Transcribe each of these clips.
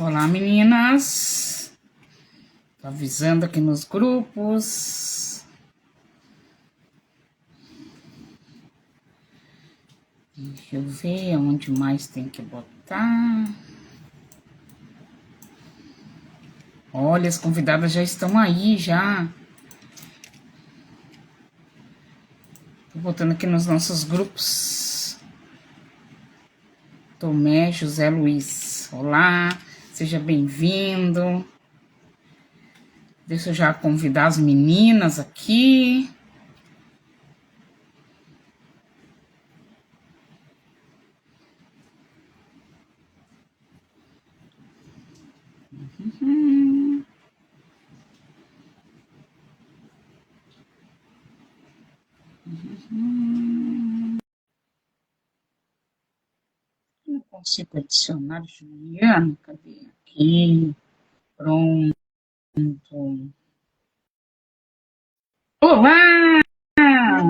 Olá, meninas. Tô avisando aqui nos grupos. Deixa eu ver onde mais tem que botar. Olha, as convidadas já estão aí, já. Tô botando aqui nos nossos grupos. Tomé José Luiz. Olá, seja bem-vindo. Deixa eu já convidar as meninas aqui. Não consigo adicionar Juliana. Cadê? Aqui. Pronto. Olá! Ah,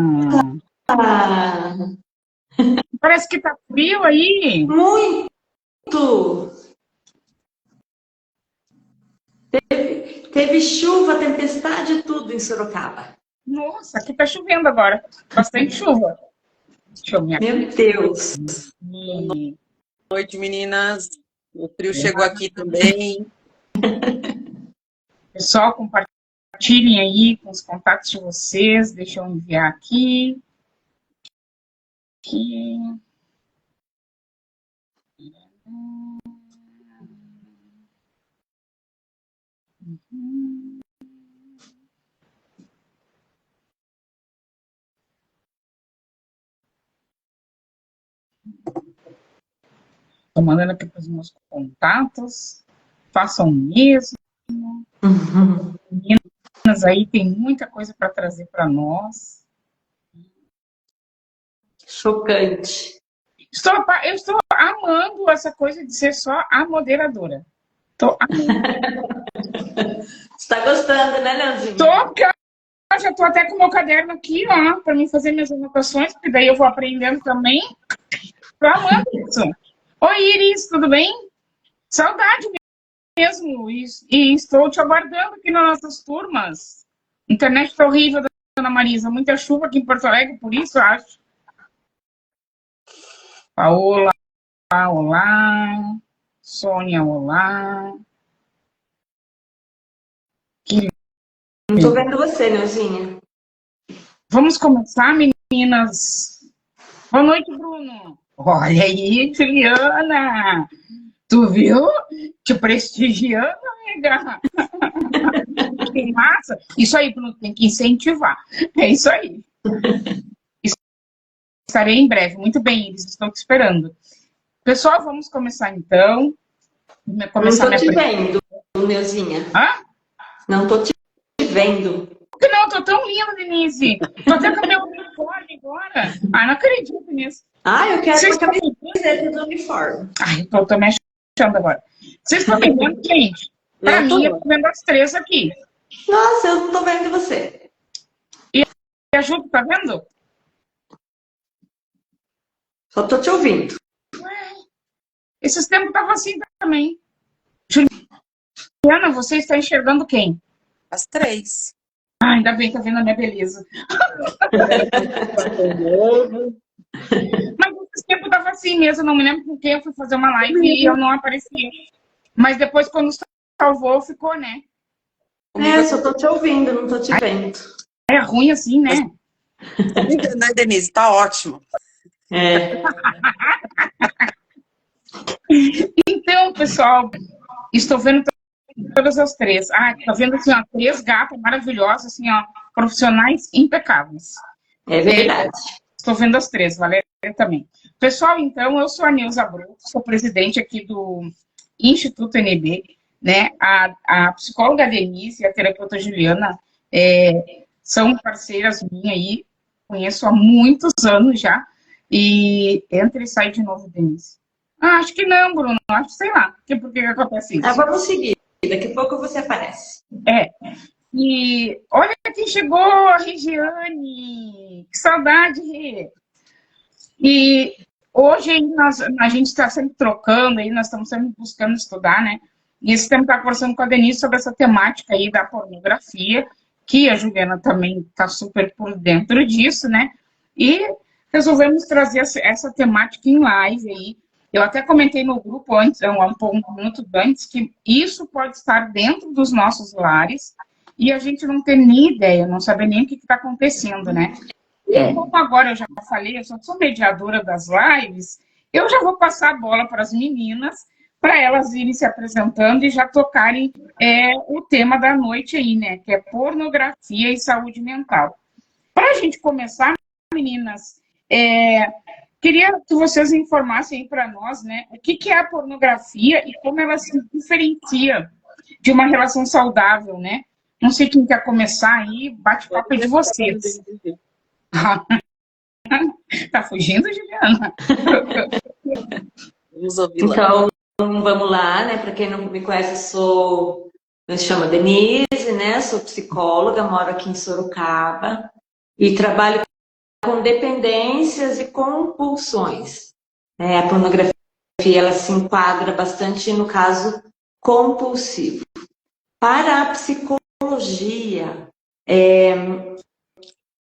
Parece que tá frio aí. muito! Teve chuva, tempestade, tudo em Sorocaba. Nossa, aqui tá chovendo agora. Bastante chuva. Deixa eu me Meu Deus! aqui. Boa noite, meninas. O frio chegou aqui também. Pessoal, compartilhem aí com os contatos de vocês. Deixa eu enviar aqui. Aqui. Estou mandando aqui para os meus contatos. Façam o mesmo. Meninas aí tem muita coisa para trazer para nós. Chocante. Eu estou amando essa coisa de ser só a moderadora. Estou amando. Você tá gostando, né, Leandrinho? Tô, porque eu já estou até com o meu caderno aqui, ó, para mim fazer minhas anotações, porque daí eu vou aprendendo também. Estou amando isso. Oi, Iris, tudo bem? Saudade mesmo. E estou te aguardando aqui nas nossas turmas. Internet tá horrível, dona Marisa. Muita chuva aqui em Porto Alegre, por isso, eu acho. Paola, olá. Sônia, olá. Não tô vendo você, Neuzinha. Vamos começar, meninas? Boa noite, Bruno. Olha aí, Juliana. Tu viu? Te prestigiando, amiga. Que massa. Isso aí, Bruno, tem que incentivar. É isso aí. Estarei em breve. Muito bem, eles estão te esperando. Pessoal, vamos começar então. Não tô te vendo, Neuzinha. Hã? Não tô te vendo. Por que não? Tô tão linda, Denise. Tô até com o meu uniforme agora. Ah, não acredito nisso. Ah, eu quero Vocês uma camiseta do uniforme. Ai, tô me achando agora. Vocês estão me vendo, gente? Pra mim, eu tô vendo as três aqui. Nossa, eu não tô vendo você. E a Ju, tá vendo? Só tô te ouvindo. Esses tempos tava assim também. Juliana, você está enxergando quem? As três. Ah, ainda bem, tá vendo a minha beleza. Mas esses tempos tava assim mesmo. Eu não me lembro com quem eu fui fazer uma live e eu não aparecia. Mas depois, quando salvou, ficou, né? É, só tô te ouvindo, não tô te vendo. É ruim assim, né? Né, Denise? Tá ótimo. É. Então, pessoal, estou vendo todas as três. Ah, tô vendo assim, ó, três gatas maravilhosas, assim, ó, profissionais impecáveis. É verdade. Estou vendo as três, Valéria também. Pessoal, então, eu sou a Neuza Bruto, sou presidente aqui do Instituto NB, né? A psicóloga Denise e a terapeuta Juliana são parceiras minhas aí, conheço há muitos anos já, e entra e sai de novo, Denise. Ah, acho que não, Bruno, acho, sei lá, por que acontece isso? Vamos seguir, daqui a pouco você aparece. E olha quem chegou, a Regiane, que saudade, Rê. E hoje a gente está sempre trocando, aí nós estamos sempre buscando estudar, né? E esse tempo está conversando com a Denise sobre essa temática aí da pornografia, que a Juliana também está super por dentro disso, né? E resolvemos trazer essa temática em live aí. Eu até comentei no grupo antes, um minuto antes, que isso pode estar dentro dos nossos lares e a gente não ter nem ideia, não saber nem o que está acontecendo, né? E como agora eu já falei, eu sou mediadora das lives, eu já vou passar a bola para as meninas, para elas irem se apresentando e já tocarem o tema da noite aí, né? Que é pornografia e saúde mental. Para a gente começar, meninas, queria que vocês informassem aí para nós, né? O que é a pornografia e como ela se diferencia de uma relação saudável, né? Não sei quem quer começar aí, bate-papo de vocês. Tá fugindo, Juliana? Vamos ouvir lá. Então, vamos lá, né? Para quem não me conhece, me chamo Denise, né? Sou psicóloga, moro aqui em Sorocaba e trabalho com dependências e compulsões. A pornografia, ela se enquadra bastante no caso compulsivo. Para a psicologia,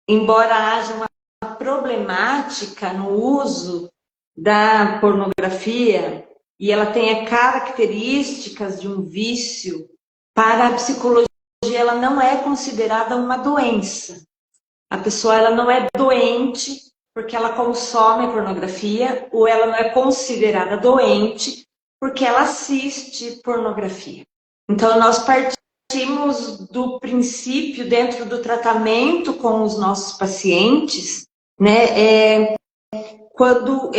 embora haja uma problemática no uso da pornografia e ela tenha características de um vício, para a psicologia ela não é considerada uma doença. A pessoa ela não é doente porque ela consome a pornografia, ou ela não é considerada doente porque ela assiste pornografia. Então, nós partimos do princípio, dentro do tratamento com os nossos pacientes, né, quando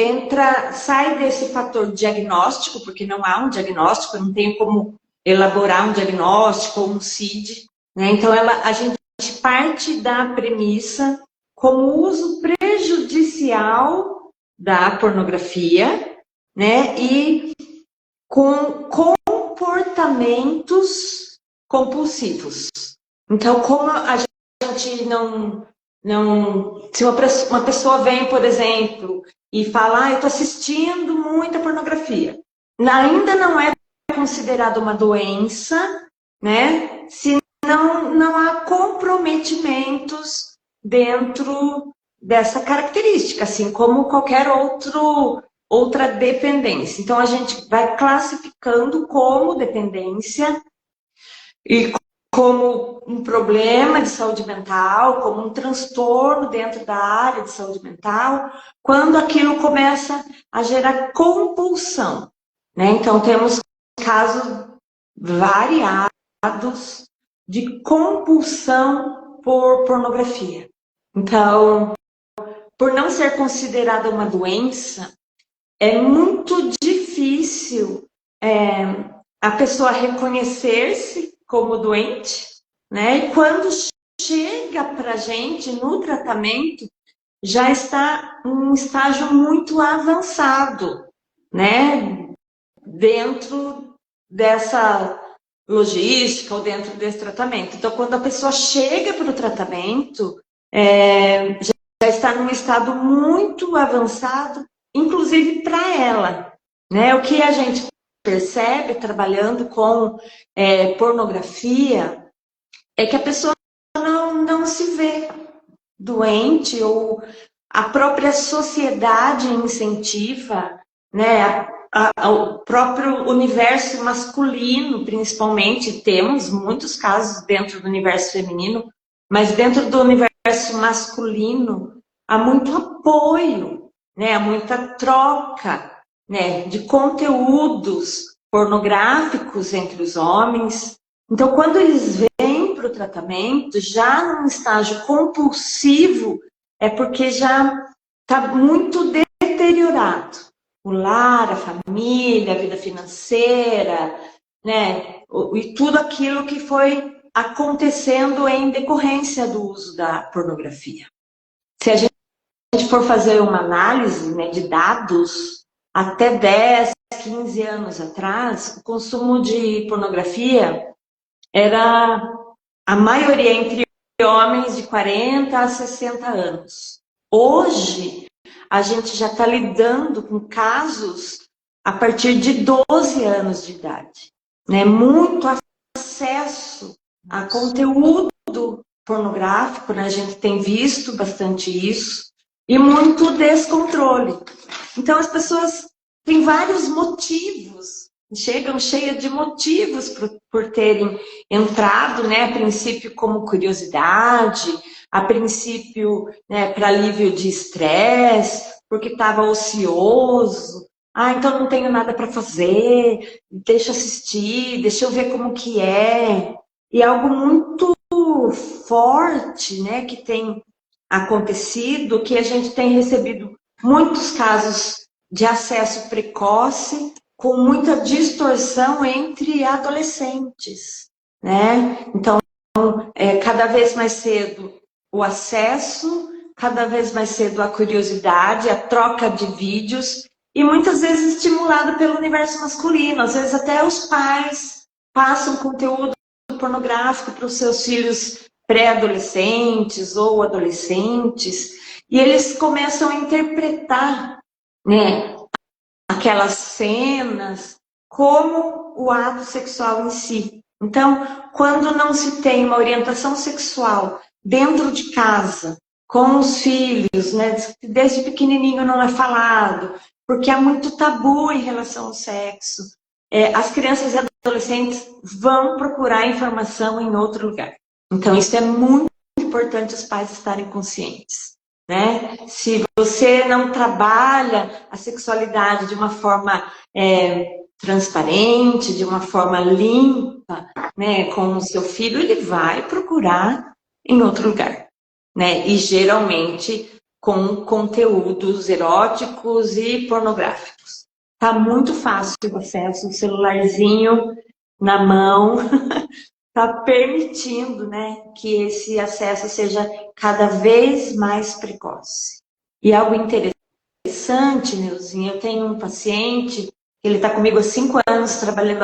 sai desse fator diagnóstico, porque não há um diagnóstico, eu não tenho como elaborar um diagnóstico ou um CID, né? Então, a gente parte da premissa como uso prejudicial da pornografia, né? E com comportamentos compulsivos. Então, como a gente não se uma pessoa vem, por exemplo, e fala, eu estou assistindo muita pornografia, ainda não é considerada uma doença, né? Se não há comprometimentos dentro dessa característica, assim como qualquer outra dependência. Então, a gente vai classificando como dependência e como um problema de saúde mental, como um transtorno dentro da área de saúde mental, quando aquilo começa a gerar compulsão, né? Então, temos casos variados de compulsão por pornografia. Então, por não ser considerada uma doença, é muito difícil a pessoa reconhecer-se como doente, né? E quando chega para a gente no tratamento, já está em um estágio muito avançado, né? Dentro dessa logística ou dentro desse tratamento. Então, quando a pessoa chega para o tratamento, já está num estado muito avançado, inclusive para ela, né? O que a gente percebe trabalhando com pornografia é que a pessoa não se vê doente, ou a própria sociedade incentiva, né? O próprio universo masculino, principalmente, temos muitos casos dentro do universo feminino, mas dentro do universo masculino há muito apoio, né? Há muita troca, né? De conteúdos pornográficos entre os homens. Então, quando eles vêm para o tratamento, já num estágio compulsivo, é porque já está muito deteriorado. O lar, a família, a vida financeira, né? E tudo aquilo que foi acontecendo em decorrência do uso da pornografia. Se a gente for fazer uma análise, né, de dados, até 10, 15 anos atrás, o consumo de pornografia era a maioria entre homens de 40 a 60 anos. Hoje, a gente já está lidando com casos a partir de 12 anos de idade. né? Muito acesso a conteúdo pornográfico, né? A gente tem visto bastante isso, e muito descontrole. Então, as pessoas têm vários motivos, chegam cheias de motivos por terem entrado, né? A princípio como curiosidade, a princípio, né, para alívio de estresse, porque estava ocioso. Ah, então não tenho nada para fazer, deixa eu assistir, deixa eu ver como que é. E algo muito forte, né, que tem acontecido, que a gente tem recebido muitos casos de acesso precoce, com muita distorção entre adolescentes, né? Então, cada vez mais cedo o acesso, cada vez mais cedo a curiosidade, a troca de vídeos, e muitas vezes estimulado pelo universo masculino. Às vezes até os pais passam conteúdo pornográfico para os seus filhos pré-adolescentes ou adolescentes, e eles começam a interpretar, né, aquelas cenas como o ato sexual em si. Então, quando não se tem uma orientação sexual dentro de casa, com os filhos, né, desde pequenininho não é falado, porque há muito tabu em relação ao sexo, as crianças e adolescentes vão procurar informação em outro lugar. Então, isso é muito importante os pais estarem conscientes, né? Se você não trabalha a sexualidade de uma forma transparente, de uma forma limpa, né, com o seu filho, ele vai procurar em outro lugar, né? E geralmente com conteúdos eróticos e pornográficos. Tá muito fácil o acesso, o celularzinho na mão está permitindo, né, que esse acesso seja cada vez mais precoce. E algo interessante, Neuzinha, eu tenho um paciente, ele está comigo há 5 anos trabalhando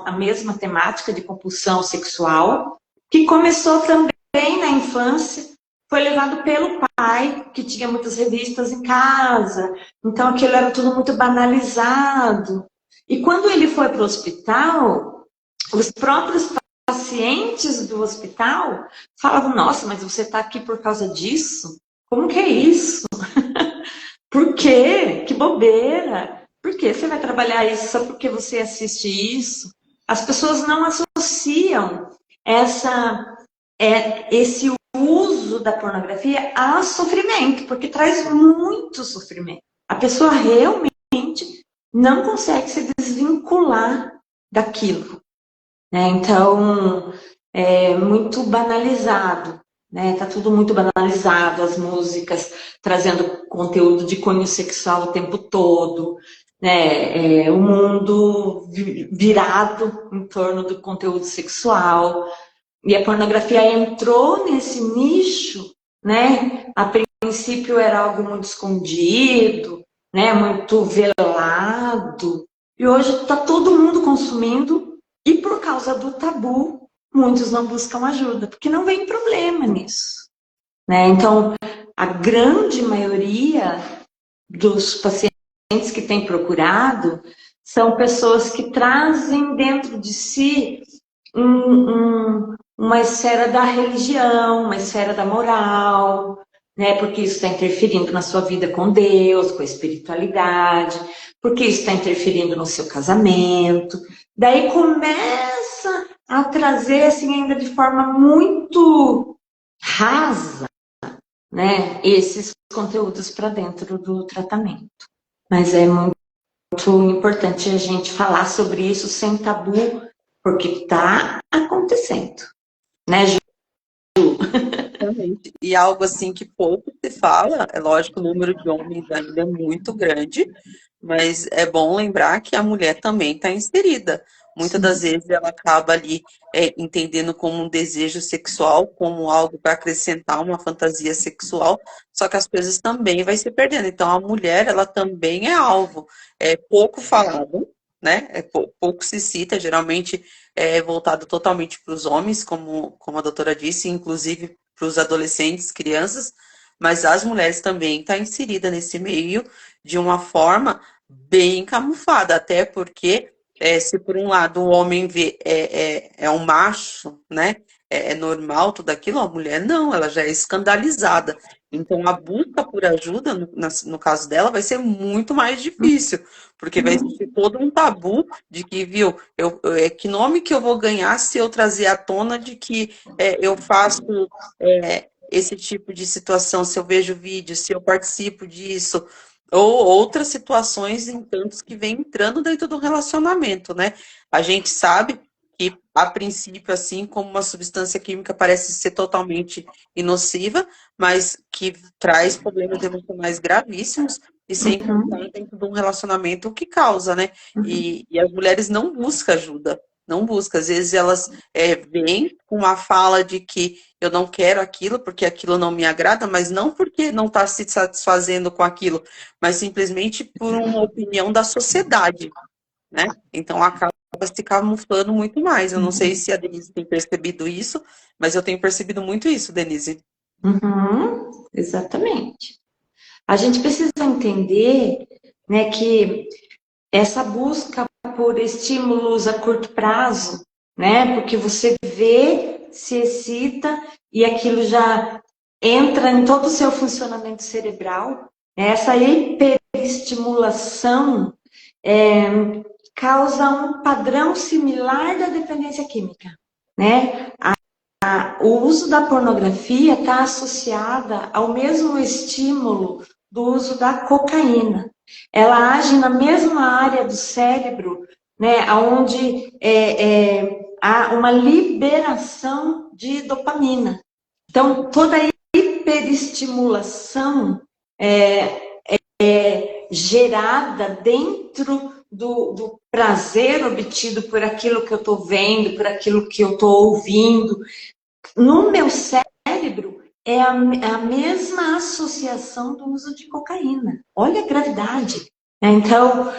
a mesma temática de compulsão sexual, que começou também na infância, foi levado pelo pai, que tinha muitas revistas em casa, então aquilo era tudo muito banalizado. E quando ele foi para o hospital, os próprios pacientes do hospital falavam: nossa, mas você está aqui por causa disso? Como que é isso? Por quê? Que bobeira! Por que você vai trabalhar isso só porque você assiste isso? As pessoas não associam esse uso da pornografia a sofrimento, porque traz muito sofrimento. A pessoa realmente não consegue se desvincular daquilo, né? Então, é muito banalizado, né? Tá tudo muito banalizado, as músicas trazendo conteúdo de cunho sexual o tempo todo, né? O mundo virado em torno do conteúdo sexual. E a pornografia entrou nesse nicho, né? A princípio era algo muito escondido, né? Muito velado. E hoje está todo mundo consumindo, e por causa do tabu, muitos não buscam ajuda, porque não vem problema nisso, né? Então, a grande maioria dos pacientes que têm procurado são pessoas que trazem dentro de si uma esfera da religião, uma esfera da moral, né? Porque isso está interferindo na sua vida com Deus, com a espiritualidade, porque isso está interferindo no seu casamento. Daí começa a trazer, assim, ainda de forma muito rasa, né, esses conteúdos para dentro do tratamento. Mas é muito importante a gente falar sobre isso sem tabu, porque está acontecendo, né, Ju? Exatamente. E algo assim que pouco se fala, é lógico, o número de homens ainda é muito grande, mas é bom lembrar que a mulher também está inserida. Muitas das vezes ela acaba ali entendendo como um desejo sexual, como algo para acrescentar uma fantasia sexual, só que as coisas também vai se perdendo. Então a mulher, ela também é alvo. É pouco falado, né? Pouco se cita, geralmente é voltado totalmente para os homens, como a doutora disse, inclusive para os adolescentes, crianças, mas as mulheres também estão inseridas nesse meio de uma forma bem camuflada, até porque se por um lado o homem vê é um macho, né? É normal tudo aquilo, a mulher não, ela já é escandalizada. Então a busca por ajuda, no caso dela, vai ser muito mais difícil, porque vai existir todo um tabu de que, viu, que nome que eu vou ganhar se eu trazer à tona de que eu faço esse tipo de situação, se eu vejo vídeo, se eu participo disso, ou outras situações em tantos que vem entrando dentro do relacionamento, né? A gente sabe que, a princípio, assim como uma substância química parece ser totalmente inociva, mas que traz problemas emocionais gravíssimos, e sem contar dentro de um relacionamento o que causa, né? E as mulheres não buscam ajuda, não buscam. Às vezes elas vêm com uma fala de que eu não quero aquilo porque aquilo não me agrada, mas não porque não está se satisfazendo com aquilo, mas simplesmente por uma opinião da sociedade, né? Então acaba se camuflando muito mais. Eu não sei se a Denise tem percebido isso, mas eu tenho percebido muito isso, Denise. Exatamente. A gente precisa entender, né, que essa busca por estímulos a curto prazo, né, porque você vê, se excita e aquilo já entra em todo o seu funcionamento cerebral, né, essa hiperestimulação causa um padrão similar da dependência química, né? O uso da pornografia está associada ao mesmo estímulo do uso da cocaína. Ela age na mesma área do cérebro, né, onde há uma liberação de dopamina. Então, toda hiperestimulação gerada dentro do prazer obtido por aquilo que eu estou vendo, por aquilo que eu estou ouvindo, no meu cérebro é a mesma associação do uso de cocaína. Olha a gravidade. Então,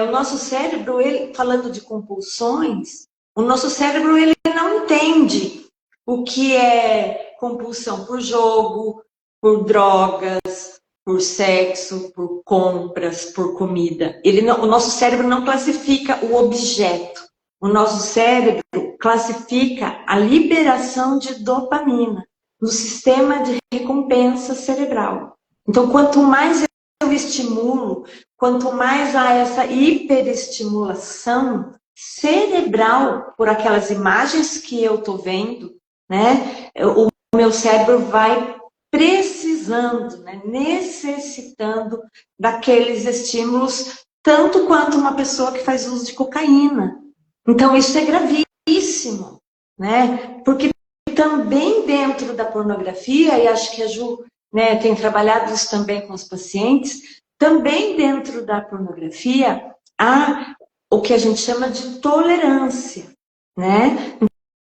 o nosso cérebro, falando de compulsões, o nosso cérebro ele não entende o que é compulsão por jogo, por drogas, por sexo, por compras, por comida. O nosso cérebro não classifica o objeto. O nosso cérebro classifica a liberação de dopamina no sistema de recompensa cerebral. Então, quanto mais eu estimulo, quanto mais há essa hiperestimulação cerebral por aquelas imagens que eu estou vendo, né, o meu cérebro vai precisando, né, necessitando daqueles estímulos, tanto quanto uma pessoa que faz uso de cocaína. Então, isso é gravíssimo, né? Porque também dentro da pornografia, e acho que a Ju, né, tem trabalhado isso também com os pacientes, também dentro da pornografia há o que a gente chama de tolerância, né?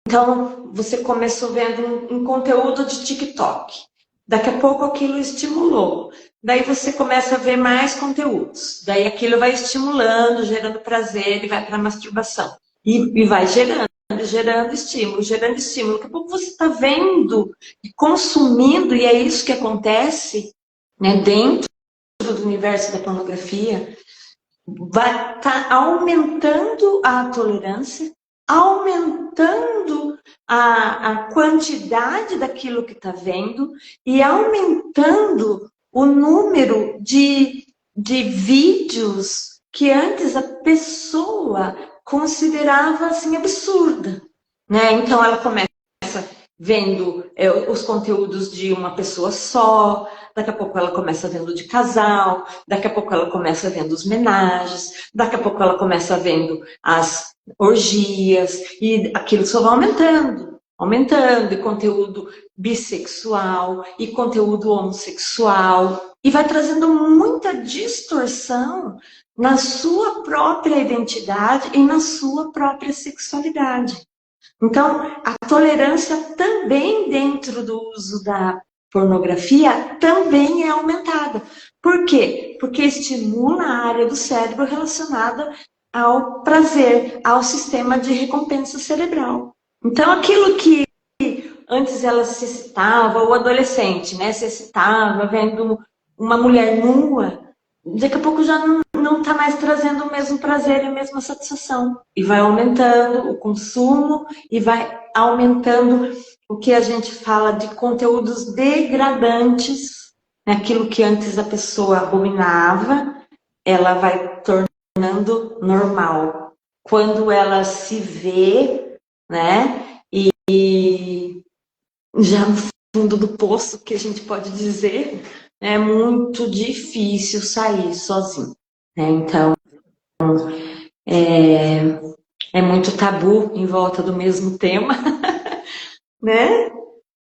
Então, você começou vendo um conteúdo de TikTok. Daqui a pouco aquilo estimulou. Daí você começa a ver mais conteúdos. Daí aquilo vai estimulando, gerando prazer e vai para a masturbação. E vai gerando estímulo. Daqui a pouco você está vendo e consumindo, e é isso que acontece, né, dentro do universo da pornografia. Vai estar aumentando a tolerância, aumentando a quantidade daquilo que está vendo e aumentando o número de vídeos que antes a pessoa considerava assim absurda, né? Então ela começa vendo os conteúdos de uma pessoa só, daqui a pouco ela começa vendo de casal, daqui a pouco ela começa vendo os menages, daqui a pouco ela começa vendo as orgias, e aquilo só vai aumentando, e conteúdo bissexual, e conteúdo homossexual, e vai trazendo muita distorção na sua própria identidade e na sua própria sexualidade. Então, a tolerância também dentro do uso da pornografia também é aumentada. Por quê? Porque estimula a área do cérebro relacionada ao prazer, ao sistema de recompensa cerebral. Então, aquilo que antes ela se excitava, o adolescente, né, se excitava vendo uma mulher nua, daqui a pouco já não está mais trazendo o mesmo prazer e a mesma satisfação. E vai aumentando o consumo e vai aumentando o que a gente fala de conteúdos degradantes, né? Aquilo que antes a pessoa abominava, ela vai tornando normal. Quando ela se vê, né? E já no fundo do poço, que a gente pode dizer, é muito difícil sair sozinho, né? Então, é muito tabu em volta do mesmo tema, né?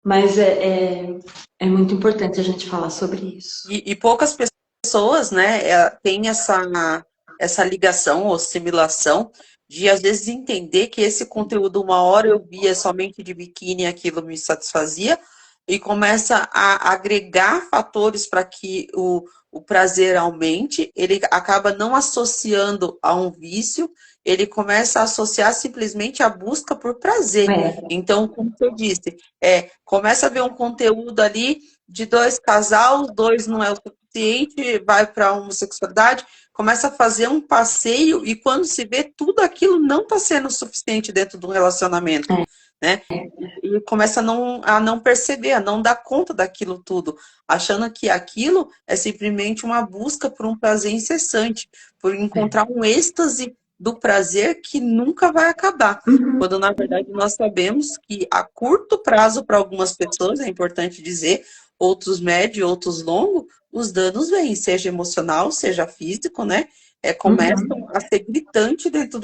Mas é muito importante a gente falar sobre isso. E poucas pessoas, né, têm essa ligação ou assimilação de, às vezes, entender que esse conteúdo, uma hora eu via somente de biquíni e aquilo me satisfazia, e começa a agregar fatores para que o prazer aumente, ele acaba não associando a um vício, ele começa a associar simplesmente a busca por prazer. Então, como eu disse, começa a ver um conteúdo ali de 2 casal, 2 não é o suficiente, vai para a homossexualidade, começa a fazer um passeio e quando se vê, tudo aquilo não está sendo suficiente dentro do relacionamento, né? E começa a não perceber, a não dar conta daquilo tudo, achando que aquilo é simplesmente uma busca por um prazer incessante, por encontrar um êxtase do prazer que nunca vai acabar. Quando, na verdade, nós sabemos que a curto prazo, para algumas pessoas, é importante dizer, outros médio, outros longo, os danos vêm, seja emocional, seja físico, né? Começam a ser gritante dentro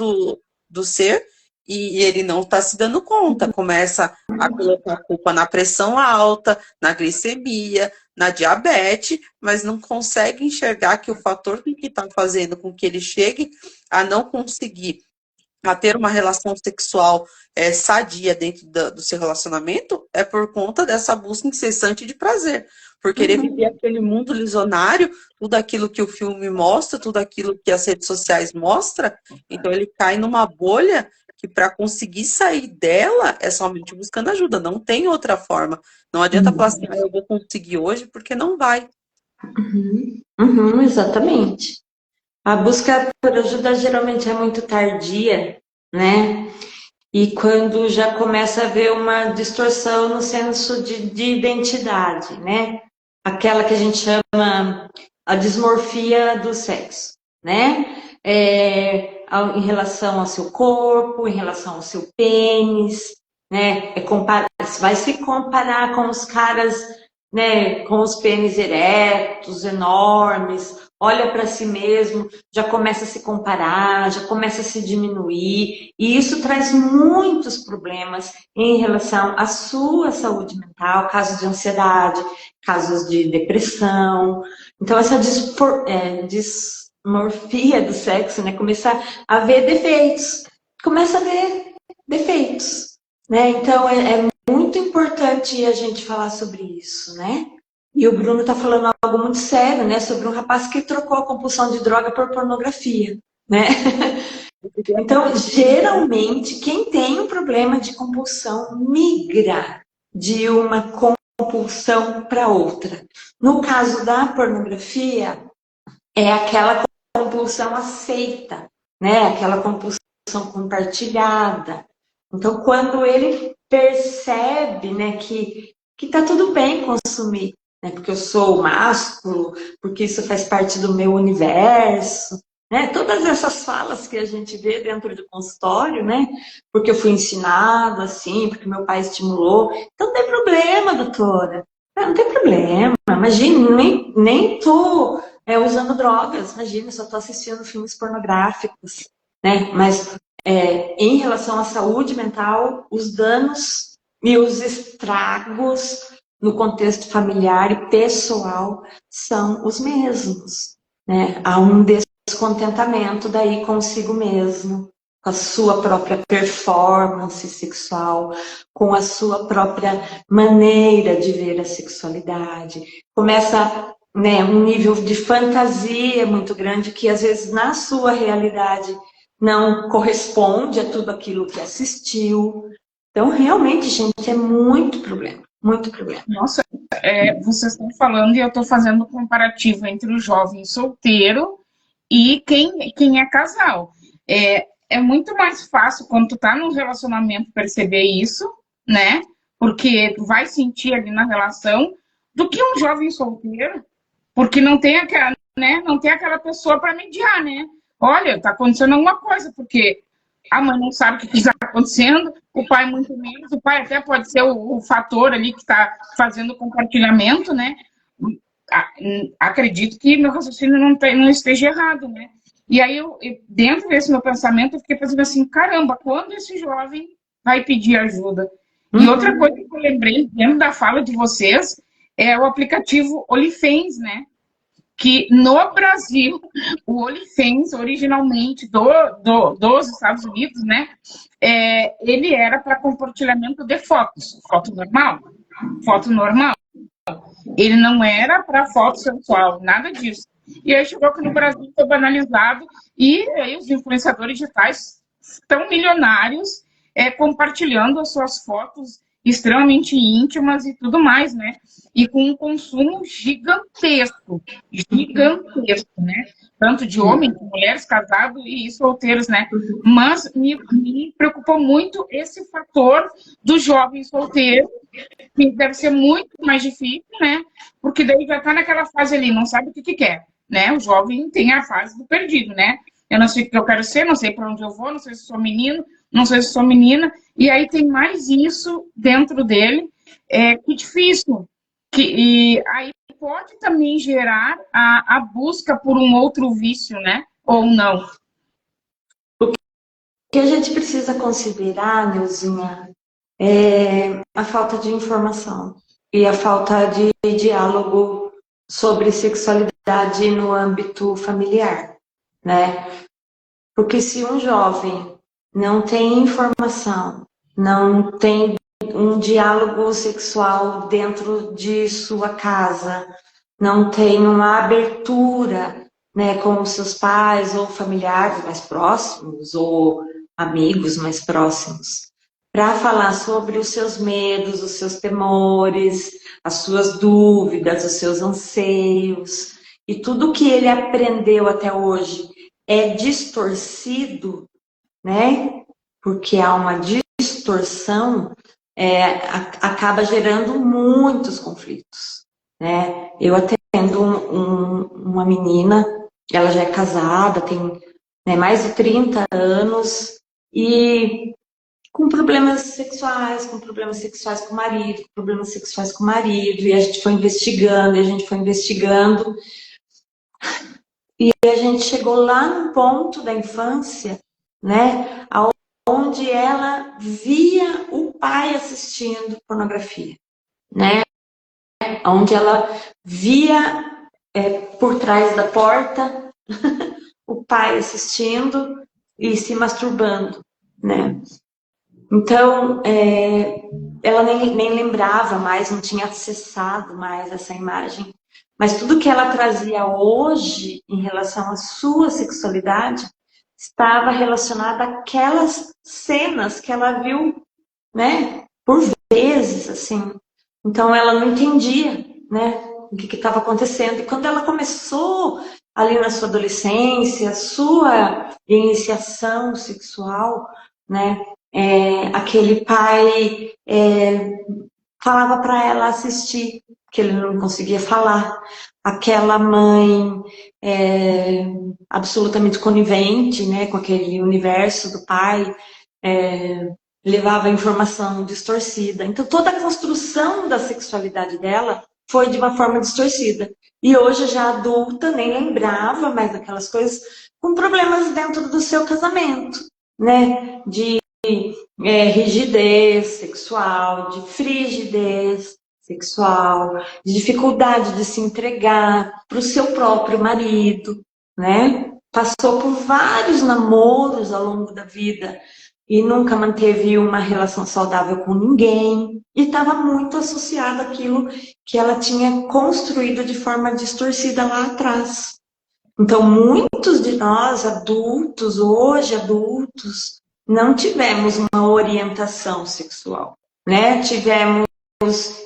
do ser e ele não está se dando conta. Começa a colocar a culpa na pressão alta, na glicemia, na diabetes, mas não consegue enxergar que o fator que está fazendo com que ele chegue a não conseguir a ter uma relação sexual sadia dentro do seu relacionamento é por conta dessa busca incessante de prazer. Por querer viver aquele mundo visionário, tudo aquilo que o filme mostra, tudo aquilo que as redes sociais mostram, então ele cai numa bolha que para conseguir sair dela é somente buscando ajuda, não tem outra forma. Não adianta falar assim, eu vou conseguir hoje, porque não vai. Exatamente. A busca por ajuda geralmente é muito tardia, né? E quando já começa a haver uma distorção no senso de identidade, né? Aquela que a gente chama a dismorfia do sexo, né? Em relação ao seu corpo, em relação ao seu pênis, né? Vai se comparar com os caras, né? Com os pênis eretos, enormes, olha para si mesmo, já começa a se comparar, já começa a se diminuir, e isso traz muitos problemas em relação à sua saúde mental, casos de ansiedade, casos de depressão. Então, essa dismorfia do sexo, né, começa a ver defeitos, começa a ver defeitos, né? Então, é muito importante a gente falar sobre isso, né? E o Bruno está falando algo muito sério, né? Sobre um rapaz que trocou a compulsão de droga por pornografia, né? Então, geralmente, quem tem um problema de compulsão migra de uma compulsão para outra. No caso da pornografia, é aquela compulsão aceita, né? Aquela compulsão compartilhada. Então, quando ele percebe, né, que tá tudo bem consumir, né, porque eu sou másculo, porque isso faz parte do meu universo, né? Todas essas falas que a gente vê dentro do consultório, né? Porque eu fui ensinado assim, porque meu pai estimulou. Então, não tem problema, doutora. Não tem problema. Imagina, nem tô usando drogas. Imagina, só tô assistindo filmes pornográficos, né? Mas em relação à saúde mental, os danos e os estragos no contexto familiar e pessoal são os mesmos, né? Há um descontentamento daí consigo mesmo, com a sua própria performance sexual, com a sua própria maneira de ver a sexualidade. Começa, né, um nível de fantasia muito grande que às vezes na sua realidade não corresponde a tudo aquilo que assistiu. Então, realmente, gente, é muito problema, muito problema. Nossa, vocês estão falando e eu estou fazendo um comparativo entre o jovem solteiro e quem é casal. É muito mais fácil quando tu tá num relacionamento perceber isso, né? Porque tu vai sentir ali na relação do que um jovem solteiro, porque não tem aquela, né? Não tem aquela pessoa para mediar, né? Olha, tá acontecendo alguma coisa, porque a mãe não sabe o que está acontecendo, o pai muito menos, o pai até pode ser o fator ali que está fazendo o compartilhamento, né? Acredito que meu raciocínio não esteja errado, né? E aí, dentro desse meu pensamento, eu fiquei pensando assim, caramba, quando esse jovem vai pedir ajuda? E outra coisa que eu lembrei, dentro da fala de vocês, é o aplicativo OnlyFans, né? Que no Brasil, o OnlyFans, originalmente dos Estados Unidos, né? Ele era para compartilhamento de fotos, foto normal. Foto normal. Ele não era para foto sensual, nada disso. E aí chegou aqui no Brasil, foi banalizado, e aí os influenciadores digitais estão milionários compartilhando as suas fotos extremamente íntimas e tudo mais, né? E com um consumo gigantesco, né? Tanto de homens, de mulheres, casados e solteiros, né? Mas me preocupou muito esse fator do jovem solteiro, que deve ser muito mais difícil, né? Porque daí já está naquela fase ali, não sabe o que quer, né? O jovem tem a fase do perdido, né? Eu não sei o que eu quero ser, não sei para onde eu vou, não sei se sou menino, não sei se sou menina, e aí tem mais isso dentro dele, que difícil. E aí pode também gerar a busca por um outro vício, né? Ou não. O que a gente precisa considerar, Neuzinha, é a falta de informação e a falta de diálogo sobre sexualidade no âmbito familiar, né? Porque se um jovem não tem informação, não tem um diálogo sexual dentro de sua casa, não tem uma abertura, né, com os seus pais ou familiares mais próximos ou amigos mais próximos, para falar sobre os seus medos, os seus temores, as suas dúvidas, os seus anseios e tudo que ele aprendeu até hoje é distorcido, né? Porque há uma distorção, acaba gerando muitos conflitos, né? Eu atendo uma menina, ela já é casada, tem, né, mais de 30 anos e com problemas sexuais com o marido, problemas sexuais com o marido, e a gente foi investigando, e a gente chegou lá no ponto da infância, né, onde ela via o pai assistindo pornografia, né, onde ela via por trás da porta o pai assistindo e se masturbando, né. Então, ela nem lembrava mais, não tinha acessado mais essa imagem. Mas tudo que ela trazia hoje em relação à sua sexualidade estava relacionado àquelas cenas que ela viu, né, por vezes, assim. Então ela não entendia, né, o que estava acontecendo. E quando ela começou ali na sua adolescência, sua iniciação sexual, né, aquele pai falava para ela assistir, que ele não conseguia falar. Aquela mãe absolutamente conivente, né, com aquele universo do pai, levava a informação distorcida. Então, toda a construção da sexualidade dela foi de uma forma distorcida. E hoje, já adulta, nem lembrava mais daquelas coisas, com problemas dentro do seu casamento, né, de rigidez sexual, de frigidez sexual, de dificuldade de se entregar para o seu próprio marido, né? Passou por vários namoros ao longo da vida e nunca manteve uma relação saudável com ninguém e estava muito associada àquilo que ela tinha construído de forma distorcida lá atrás. Então, muitos de nós, adultos, hoje adultos, não tivemos uma orientação sexual, né? Tivemos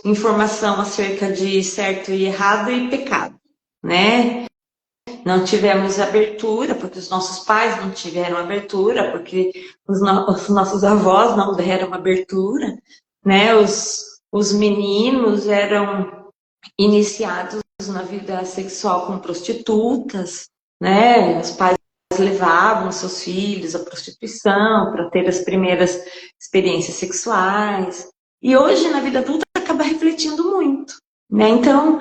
informação acerca de certo e errado e pecado, né? Não tivemos abertura, porque os nossos pais não tiveram abertura, porque os nossos avós não deram abertura, né? Os meninos eram iniciados na vida sexual com prostitutas, né? Os pais levavam seus filhos à prostituição para ter as primeiras experiências sexuais. E hoje, na vida adulta, acaba refletindo muito, né? Então,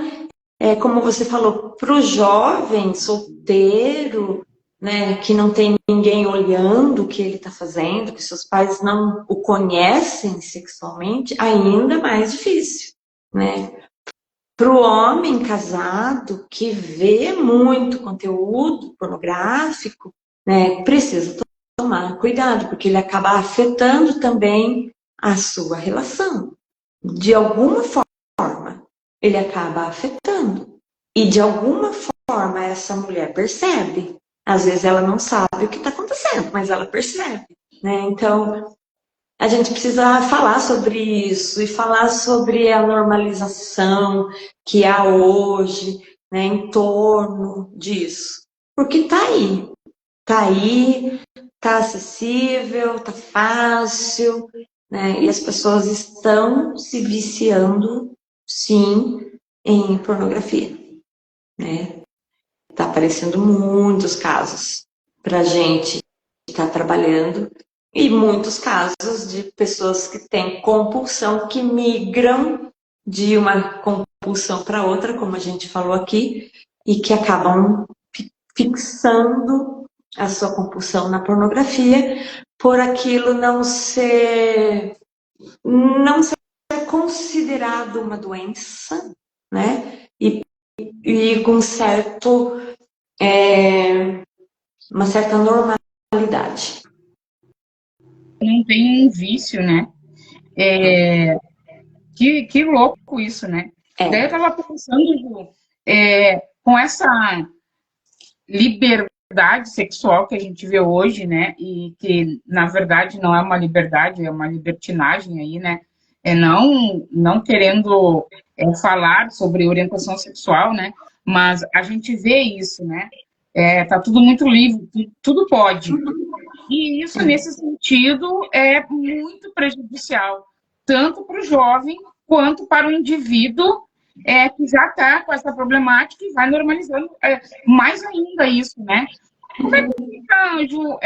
como você falou, para o jovem solteiro, né, que não tem ninguém olhando o que ele está fazendo, que seus pais não o conhecem sexualmente, ainda mais difícil, né? Para o homem casado que vê muito conteúdo pornográfico, né, precisa tomar cuidado, porque ele acaba afetando também a sua relação. De alguma forma, ele acaba afetando. E de alguma forma essa mulher percebe. Às vezes ela não sabe o que está acontecendo, mas ela percebe, né? Então, a gente precisa falar sobre isso e falar sobre a normalização que há hoje, né, em torno disso. Porque está aí, está acessível, está fácil, né, e as pessoas estão se viciando, sim, em pornografia, né? Está aparecendo muitos casos para a gente estar trabalhando e muitos casos de pessoas que têm compulsão, que migram de uma compulsão para outra, como a gente falou aqui, e que acabam fixando a sua compulsão na pornografia por aquilo não ser considerado uma doença, né? E com uma certa normalidade. Não tem um vício, né? Que louco isso, né? Daí eu estava pensando, Ju, com essa liberdade sexual que a gente vê hoje, né? E que, na verdade, não é uma liberdade, é uma libertinagem aí, né? Não querendo falar sobre orientação sexual, né? Mas a gente vê isso, né? Tá tudo muito livre, tudo pode. E isso, nesse sentido, é muito prejudicial, tanto para o jovem quanto para o indivíduo que já está com essa problemática e vai normalizando mais ainda isso, né? Como é que fica, Ju,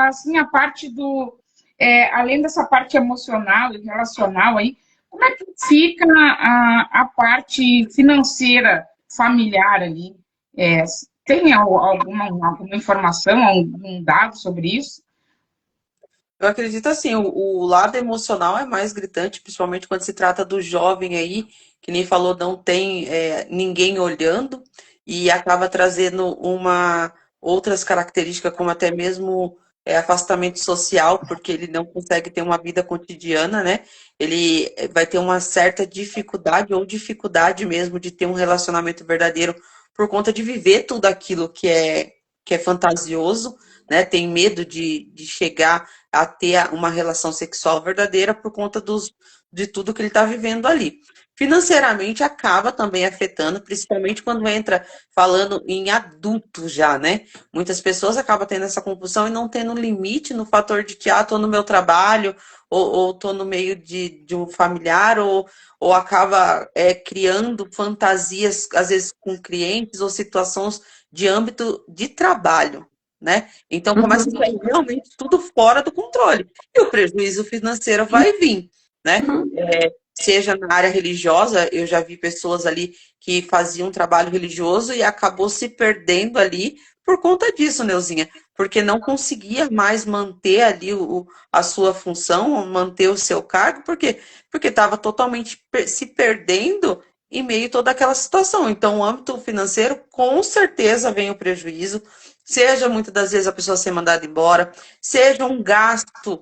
assim, a parte além dessa parte emocional e relacional aí, como é que fica a parte financeira, familiar ali? Tem alguma informação, algum dado sobre isso? Eu acredito assim, o lado emocional é mais gritante, principalmente quando se trata do jovem aí, que nem falou, não tem ninguém olhando, e acaba trazendo outras características, como até mesmo afastamento social, porque ele não consegue ter uma vida cotidiana, né? Ele vai ter uma certa dificuldade, ou dificuldade mesmo, de ter um relacionamento verdadeiro, por conta de viver tudo aquilo que é fantasioso, né? Tem medo de chegar a ter uma relação sexual verdadeira por conta de tudo que ele está vivendo ali. Financeiramente acaba também afetando, principalmente quando entra falando em adulto já, né? Muitas pessoas acabam tendo essa compulsão e não tendo limite no fator de que, tô no meu trabalho, ou tô no meio de um familiar, ou acaba criando fantasias, às vezes com clientes, ou situações de âmbito de trabalho, né? Então começa a sair realmente tudo fora do controle. E o prejuízo financeiro vai vir, né? Seja na área religiosa, eu já vi pessoas ali que faziam um trabalho religioso e acabou se perdendo ali por conta disso, Neuzinha, porque não conseguia mais manter ali a sua função, manter o seu cargo, porque estava totalmente se perdendo em meio a toda aquela situação. Então, o âmbito financeiro, com certeza, vem o prejuízo, seja muitas das vezes a pessoa ser mandada embora, seja um gasto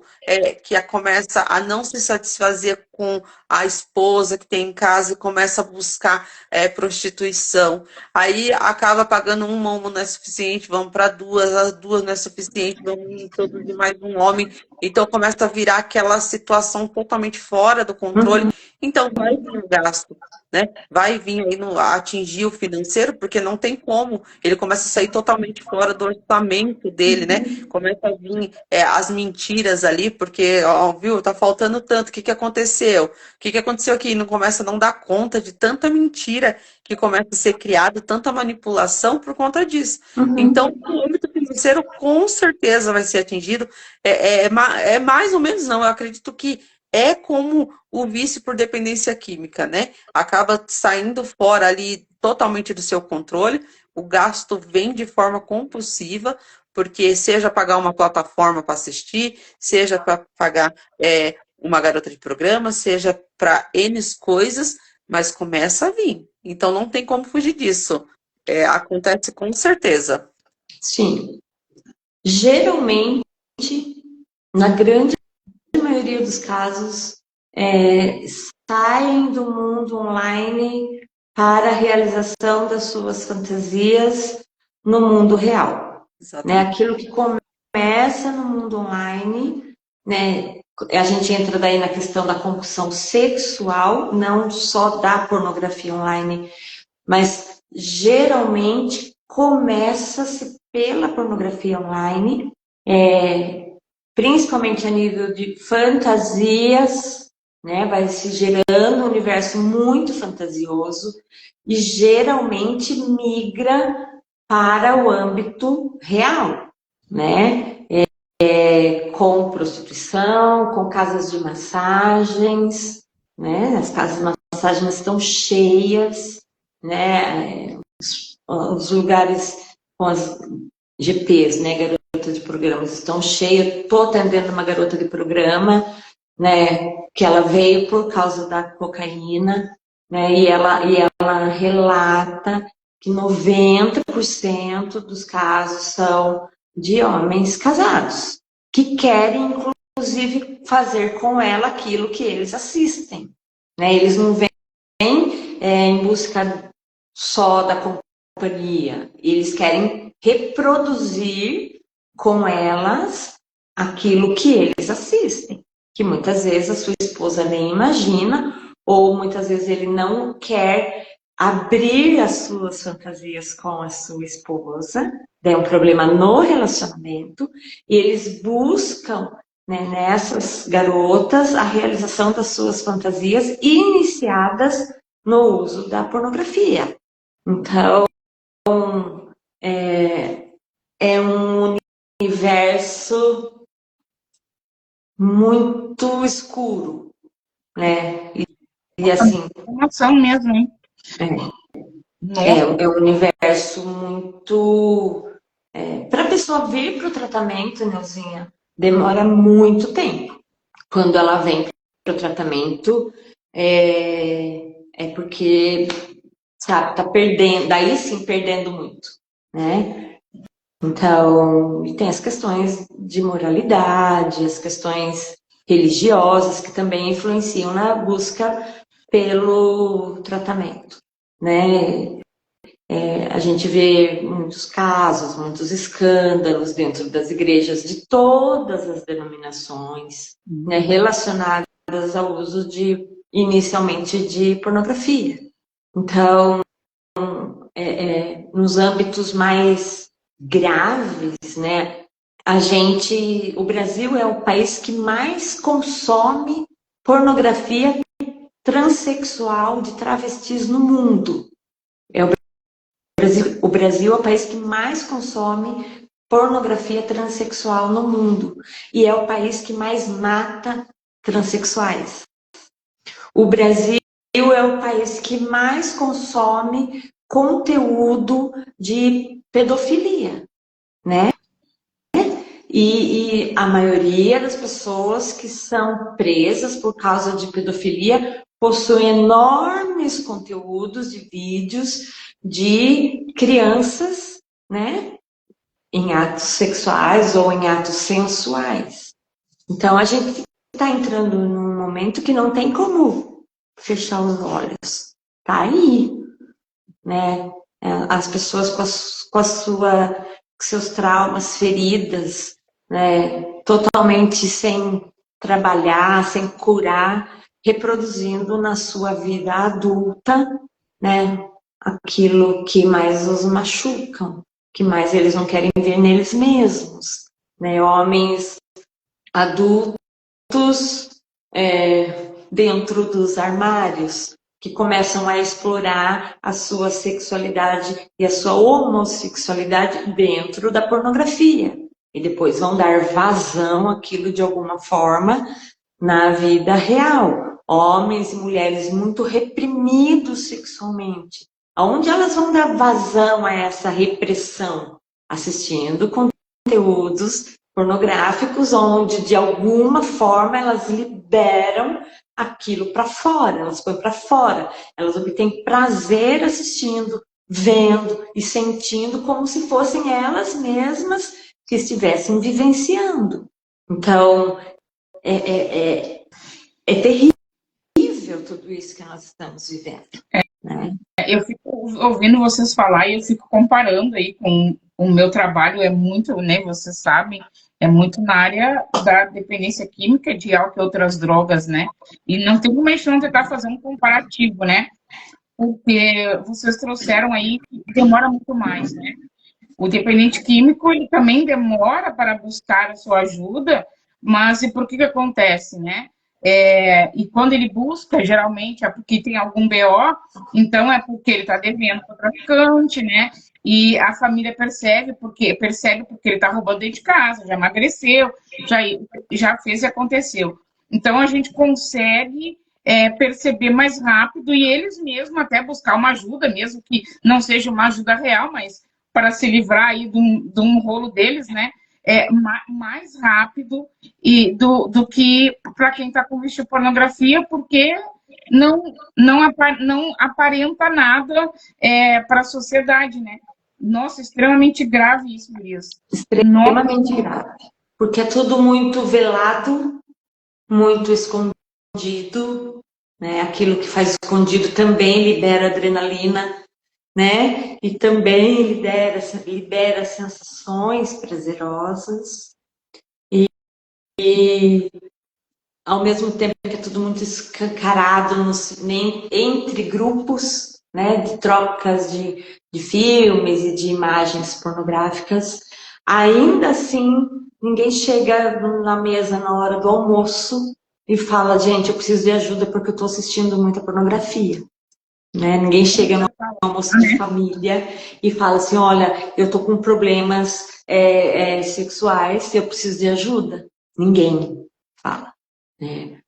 que começa a não se satisfazer com a esposa que tem em casa e começa a buscar prostituição. Aí acaba pagando uma não é suficiente, vamos para duas, as duas não é suficiente, vamos introduzir mais um homem. Então começa a virar aquela situação totalmente fora do controle. Então vai ter um gasto. né? Vai vir aí atingir o financeiro, porque não tem como. Ele começa a sair totalmente fora do orçamento dele, né? Começa a vir as mentiras ali, porque, ó, viu, tá faltando tanto, o que que aconteceu? O que que aconteceu aqui? Não começa a não dar conta de tanta mentira que começa a ser criado, tanta manipulação por conta disso. Então, o âmbito financeiro com certeza vai ser atingido. É mais ou menos não, eu acredito que é como o vício por dependência química, né? Acaba saindo fora ali totalmente do seu controle, o gasto vem de forma compulsiva, porque seja pagar uma plataforma para assistir, seja para pagar uma garota de programa, seja para N coisas, mas começa a vir. Então não tem como fugir disso. Acontece com certeza. Sim. Geralmente, na grande maioria dos casos, saem do mundo online para a realização das suas fantasias no mundo real. Né? Aquilo que começa no mundo online, né? A gente entra daí na questão da compulsão sexual, não só da pornografia online, mas geralmente começa-se pela pornografia online, principalmente a nível de fantasias, né? Vai se gerando um universo muito fantasioso e geralmente migra para o âmbito real, né? Com prostituição, com casas de massagens, né? As casas de massagem estão cheias, né? Os lugares com as GPs, né? Garotas de programas estão cheias. Estou atendendo uma garota de programa, né? Que ela veio por causa da cocaína, né? E ela relata que 90% dos casos são de homens casados, que querem, inclusive, fazer com ela aquilo que eles assistem. Né? Eles não vêm em busca só da companhia, eles querem reproduzir com elas aquilo que eles assistem, que muitas vezes a sua esposa nem imagina, ou muitas vezes ele não quer abrir as suas fantasias com a sua esposa, é um problema no relacionamento, e eles buscam, né, nessas garotas a realização das suas fantasias iniciadas no uso da pornografia. Então, é um universo muito escuro, né? E assim... Informação mesmo, hein? É um universo muito... para a pessoa vir para o tratamento, Neuzinha, demora muito tempo. Quando ela vem para o tratamento, porque, sabe, tá perdendo, daí sim perdendo muito, né? Então, e tem as questões de moralidade, as questões religiosas que também influenciam na busca pelo tratamento, né? A gente vê muitos casos, muitos escândalos dentro das igrejas de todas as denominações, né, relacionadas ao uso inicialmente de pornografia. Então, nos âmbitos mais graves, né, o Brasil é o país que mais consome pornografia transexual de travestis no mundo. O Brasil é o país que mais consome pornografia transexual no mundo. E é o país que mais mata transexuais. O Brasil é o país que mais consome conteúdo de pedofilia, né? E a maioria das pessoas que são presas por causa de pedofilia possuem enormes conteúdos de vídeos de crianças, né, em atos sexuais ou em atos sensuais. Então, a gente está entrando num momento que não tem como fechar os olhos. Tá aí, né? As pessoas com seus traumas, feridas, né, totalmente sem trabalhar, sem curar, reproduzindo na sua vida adulta, né, aquilo que mais os machucam, que mais eles não querem ver neles mesmos, né, homens adultos dentro dos armários, que começam a explorar a sua sexualidade e a sua homossexualidade dentro da pornografia. E depois vão dar vazão àquilo de alguma forma na vida real. Homens e mulheres muito reprimidos sexualmente. Aonde elas vão dar vazão a essa repressão? Assistindo conteúdos pornográficos, onde de alguma forma elas liberam aquilo para fora, elas põem para fora, elas obtêm prazer assistindo, vendo e sentindo como se fossem elas mesmas que estivessem vivenciando. Então, é terrível tudo isso que nós estamos vivendo. Né? Eu fico ouvindo vocês falar e eu fico comparando aí com o meu trabalho, é muito, né, vocês sabem, é muito na área da dependência química de álcool e outras drogas, né? E não tem como a gente não tentar fazer um comparativo, né? Porque vocês trouxeram aí que demora muito mais, né? O dependente químico, ele também demora para buscar a sua ajuda, mas e por que acontece, né? E quando ele busca, geralmente é porque tem algum BO, então é porque ele está devendo para o traficante, né? E a família percebe porque ele está roubando dentro de casa, já emagreceu, já fez e aconteceu. Então a gente consegue perceber mais rápido e eles mesmos até buscar uma ajuda, mesmo que não seja uma ajuda real, mas para se livrar aí de um rolo deles, né? Mais rápido do que para quem está com vício de pornografia, porque não aparenta nada para a sociedade, né? Nossa, extremamente grave isso, Luiz. Extremamente grave. Porque é tudo muito velado, muito escondido, né? Aquilo que faz escondido também libera adrenalina, né? E também libera sensações prazerosas. E ao mesmo tempo que é tudo muito escancarado entre grupos, né, de trocas de filmes e de imagens pornográficas, ainda assim ninguém chega na mesa na hora do almoço e fala, gente, eu preciso de ajuda porque eu estou assistindo muita pornografia. Né? Ninguém chega no almoço de família e fala assim, olha, eu estou com problemas sexuais, eu preciso de ajuda. Ninguém fala, né,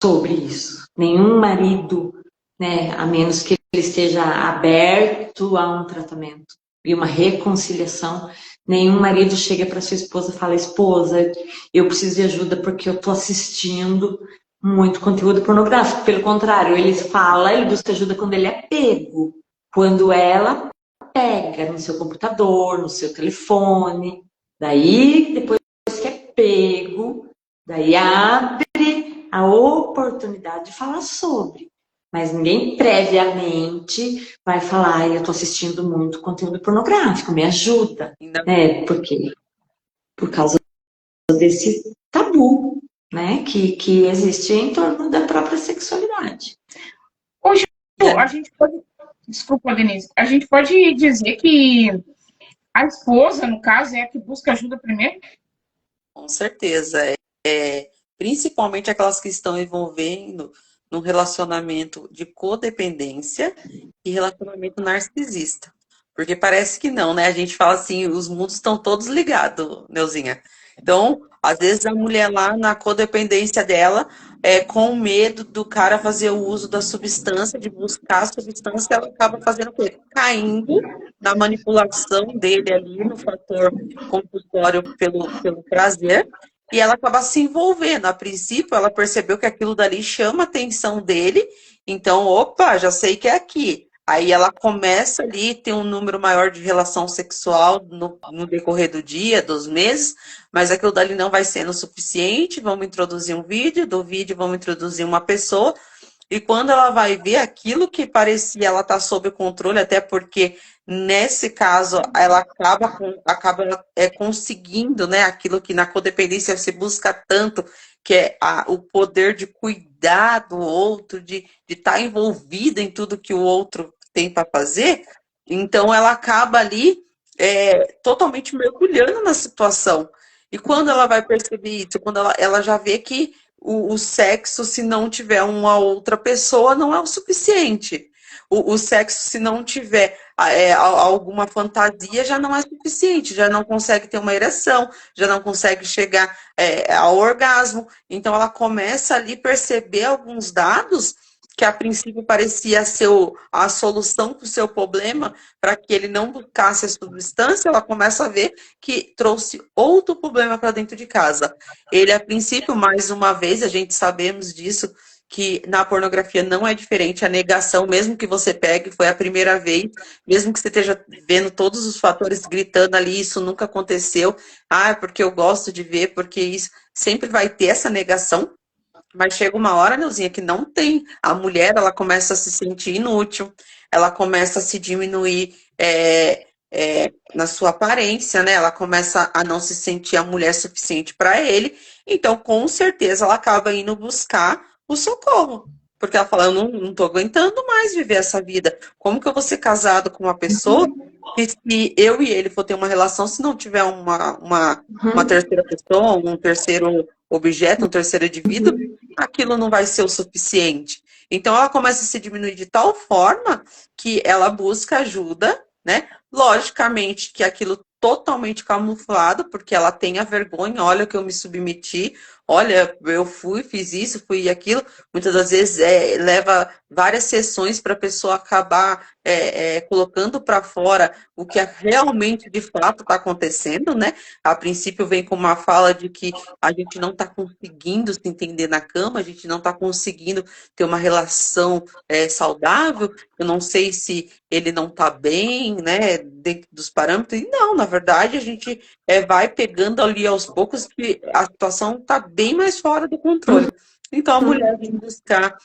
sobre isso. Nenhum marido, né, a menos que ele esteja aberto a um tratamento e uma reconciliação, nenhum marido chega para sua esposa e fala, esposa, eu preciso de ajuda porque eu estou assistindo muito conteúdo pornográfico. Pelo contrário, ele busca ajuda quando ele é pego. Quando ela pega no seu computador, no seu telefone. Daí, depois que é pego, daí abre a oportunidade de falar sobre. Mas ninguém previamente vai falar, eu estou assistindo muito conteúdo pornográfico, me ajuda. Por quê? Por causa desse tabu, né, que existe em torno da própria sexualidade. Hoje, a gente pode... Desculpa, Denise. A gente pode dizer que a esposa, no caso, é a que busca ajuda primeiro? Com certeza. Principalmente aquelas que estão envolvendo num relacionamento de codependência e relacionamento narcisista. Porque parece que não, né? A gente fala assim, os mundos estão todos ligados, Neuzinha. Então, às vezes a mulher lá na codependência dela, com medo do cara fazer o uso da substância, de buscar a substância, ela acaba fazendo o quê? Caindo na manipulação dele ali, no fator compulsório pelo prazer, e ela acaba se envolvendo. A princípio, ela percebeu que aquilo dali chama a atenção dele, então, opa, já sei que é aqui. Aí ela começa ali, tem um número maior de relação sexual no decorrer do dia, dos meses, mas aquilo dali não vai sendo suficiente, vamos introduzir um vídeo, do vídeo vamos introduzir uma pessoa, e quando ela vai ver aquilo que parecia ela estar sob controle, até porque nesse caso ela acaba conseguindo, né, aquilo que na codependência se busca tanto, que é o poder de cuidar do outro, de estar envolvida em tudo que o outro tem para fazer, então ela acaba ali totalmente mergulhando na situação. E quando ela vai perceber isso, quando ela já vê que o sexo, se não tiver uma outra pessoa, não é o suficiente. O sexo, se não tiver alguma fantasia, já não é suficiente, já não consegue ter uma ereção, já não consegue chegar ao orgasmo. Então, ela começa ali a perceber alguns dados que a princípio parecia ser a solução para o seu problema, para que ele não buscasse a substância, ela começa a ver que trouxe outro problema para dentro de casa. Ele, a princípio, mais uma vez, a gente sabemos disso, que na pornografia não é diferente, a negação, mesmo que você pegue, foi a primeira vez, mesmo que você esteja vendo todos os fatores gritando ali, isso nunca aconteceu, porque eu gosto de ver, porque isso sempre vai ter essa negação. Mas chega uma hora, Neuzinha, que não tem. A mulher, ela começa a se sentir inútil, ela começa a se diminuir na sua aparência, né? Ela começa a não se sentir a mulher suficiente para ele. Então, com certeza, ela acaba indo buscar o socorro. Porque ela fala, eu não tô aguentando mais viver essa vida. Como que eu vou ser casado com uma pessoa que se eu e ele for ter uma relação, se não tiver uma terceira pessoa, um terceiro objeto, um terceiro indivíduo, aquilo não vai ser o suficiente. Então, ela começa a se diminuir de tal forma que ela busca ajuda, né? Logicamente que aquilo totalmente camuflado, porque ela tem a vergonha, olha que eu me submeti, olha, eu fiz isso, fui aquilo. Muitas das vezes leva várias sessões para a pessoa acabar colocando para fora o que realmente, de fato, está acontecendo, né? A princípio vem com uma fala de que a gente não está conseguindo se entender na cama, a gente não está conseguindo ter uma relação saudável, eu não sei se ele não está bem, né, dentro dos parâmetros. E não, na verdade, a gente vai pegando ali aos poucos que a situação está bem mais fora do controle. Então, a mulher vem buscar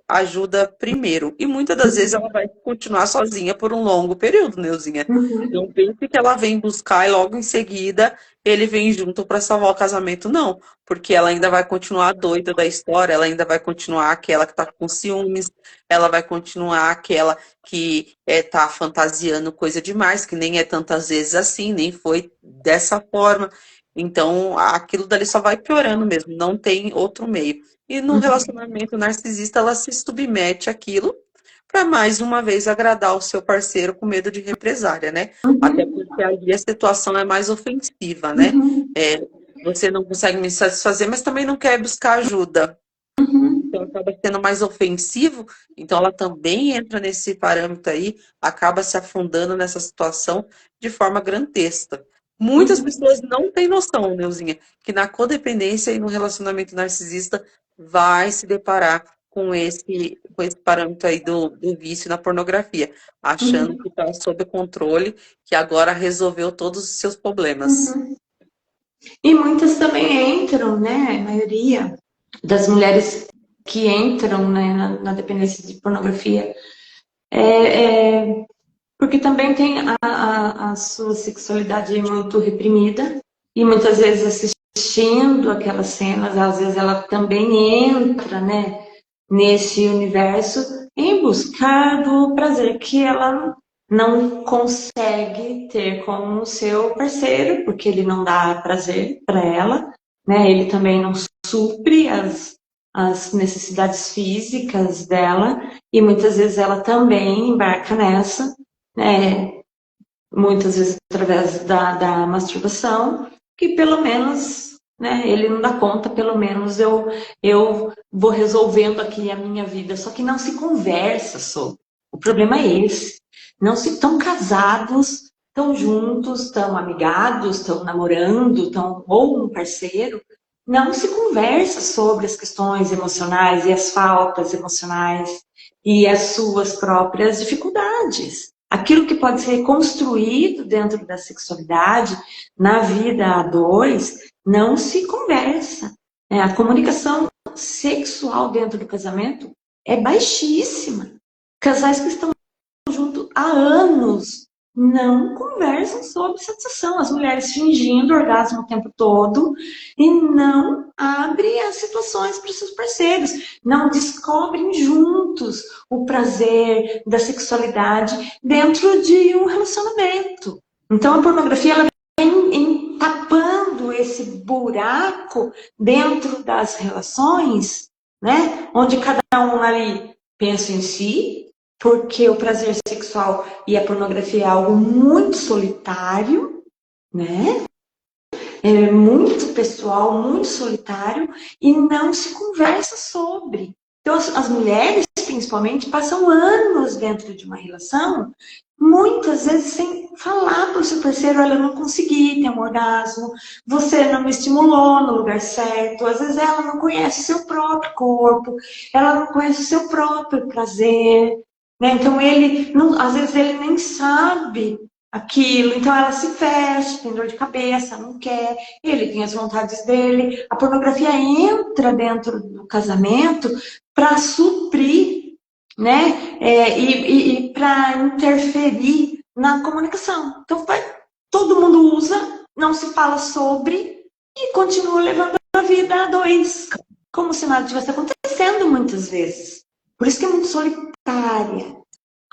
ajuda primeiro. E muitas das vezes ela vai continuar sozinha por um longo período, Neuzinha. Não pense que ela vem buscar e logo em seguida ele vem junto para salvar o casamento, não. Porque ela ainda vai continuar doida da história, ela ainda vai continuar aquela que está com ciúmes, ela vai continuar aquela que está fantasiando coisa demais, que nem é tantas vezes assim, nem foi dessa forma. Então, aquilo dali só vai piorando mesmo, não tem outro meio. E no relacionamento narcisista, ela se submete àquilo para mais uma vez agradar o seu parceiro com medo de represália, né? Até porque ali a situação é mais ofensiva, né? Você não consegue me satisfazer, mas também não quer buscar ajuda. Então acaba sendo mais ofensivo, então ela também entra nesse parâmetro aí, acaba se afundando nessa situação de forma grantesca. Muitas pessoas não têm noção, Neuzinha, que na codependência e no relacionamento narcisista vai se deparar com esse parâmetro aí do vício na pornografia, achando que está sob controle, que agora resolveu todos os seus problemas. E muitas também entram, né? A maioria das mulheres que entram, né, na dependência de pornografia porque também tem a sua sexualidade muito reprimida e muitas vezes assistindo aquelas cenas, às vezes ela também entra, né, nesse universo em buscar do prazer que ela não consegue ter com o seu parceiro, porque ele não dá prazer para ela, né? Ele também não supre as necessidades físicas dela e muitas vezes ela também embarca nessa, né? Muitas vezes através da masturbação, que pelo menos, né, ele não dá conta, pelo menos eu vou resolvendo aqui a minha vida, só que não se conversa sobre. O problema é esse. Não se estão casados, estão juntos, estão amigados, estão namorando, ou um parceiro. Não se conversa sobre as questões emocionais e as faltas emocionais e as suas próprias dificuldades. Aquilo que pode ser construído dentro da sexualidade, na vida a dois, não se conversa. A comunicação sexual dentro do casamento é baixíssima. Casais que estão juntos há anos não conversam sobre satisfação. As mulheres fingindo orgasmo o tempo todo e não abrem as situações para os seus parceiros, não descobrem juntos o prazer da sexualidade dentro de um relacionamento. Então a pornografia ela vem tapando esse buraco dentro das relações, né? Onde cada um ali pensa em si, porque o prazer sexual e a pornografia é algo muito solitário, né? É muito pessoal, muito solitário, e não se conversa sobre. Então, as mulheres, principalmente, passam anos dentro de uma relação, muitas vezes sem falar para o seu parceiro, olha, eu não consegui ter um orgasmo, você não me estimulou no lugar certo, às vezes ela não conhece o seu próprio corpo, ela não conhece o seu próprio prazer, né? Então, ele, não, às vezes, ele nem sabe aquilo, então ela se fecha, tem dor de cabeça, não quer, ele tem as vontades dele. A pornografia entra dentro do casamento para suprir, né? E para interferir na comunicação. Então, todo mundo usa, não se fala sobre e continua levando a vida a dois, como se nada tivesse acontecendo muitas vezes. Por isso que é muito solitária.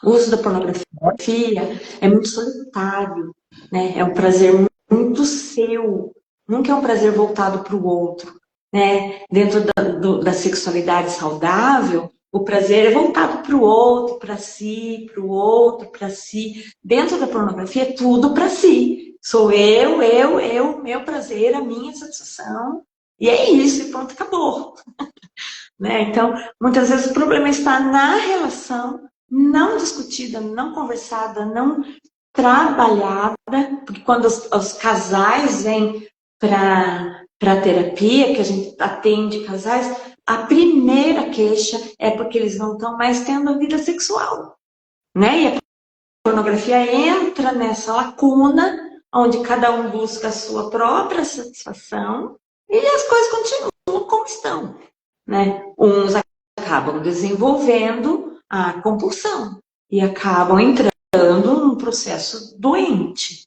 O uso da pornografia é muito solitário, né? É um prazer muito seu, nunca é um prazer voltado para o outro, né? Dentro da sexualidade saudável, o prazer é voltado para o outro, para si, para o outro, para si. Dentro da pornografia é tudo para si. Sou eu, meu prazer, a minha satisfação. E é isso, e pronto, acabou. Né? Então, muitas vezes o problema está na relação não discutida, não conversada, não trabalhada, porque quando os casais vêm para a terapia, que a gente atende casais, a primeira queixa é porque eles não estão mais tendo a vida sexual, né? E a pornografia entra nessa lacuna, onde cada um busca a sua própria satisfação e as coisas continuam como estão, né? Uns acabam desenvolvendo a compulsão e acabam entrando num processo doente,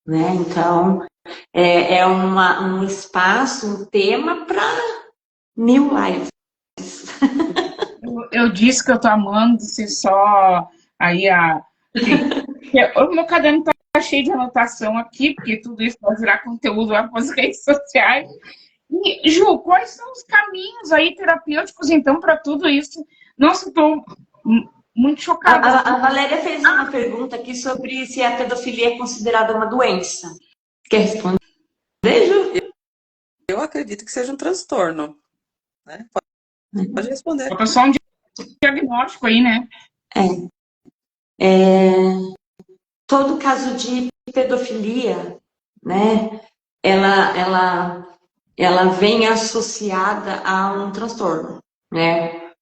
né? Então, um espaço, um tema para 1000 lives. Eu disse que eu tô amando ser só aí a. O meu caderno tá cheio de anotação aqui, porque tudo isso vai virar conteúdo lá para as redes sociais. E, Ju, quais são os caminhos aí terapêuticos, então, para tudo isso? Nossa, estou muito chocada. A Valéria fez uma pergunta aqui sobre se a pedofilia é considerada uma doença. Quer responder, Ju? Eu acredito que seja um transtorno. Né? Pode responder. É só um diagnóstico aí, né? Todo caso de pedofilia, né, ela vem associada a um transtorno, né,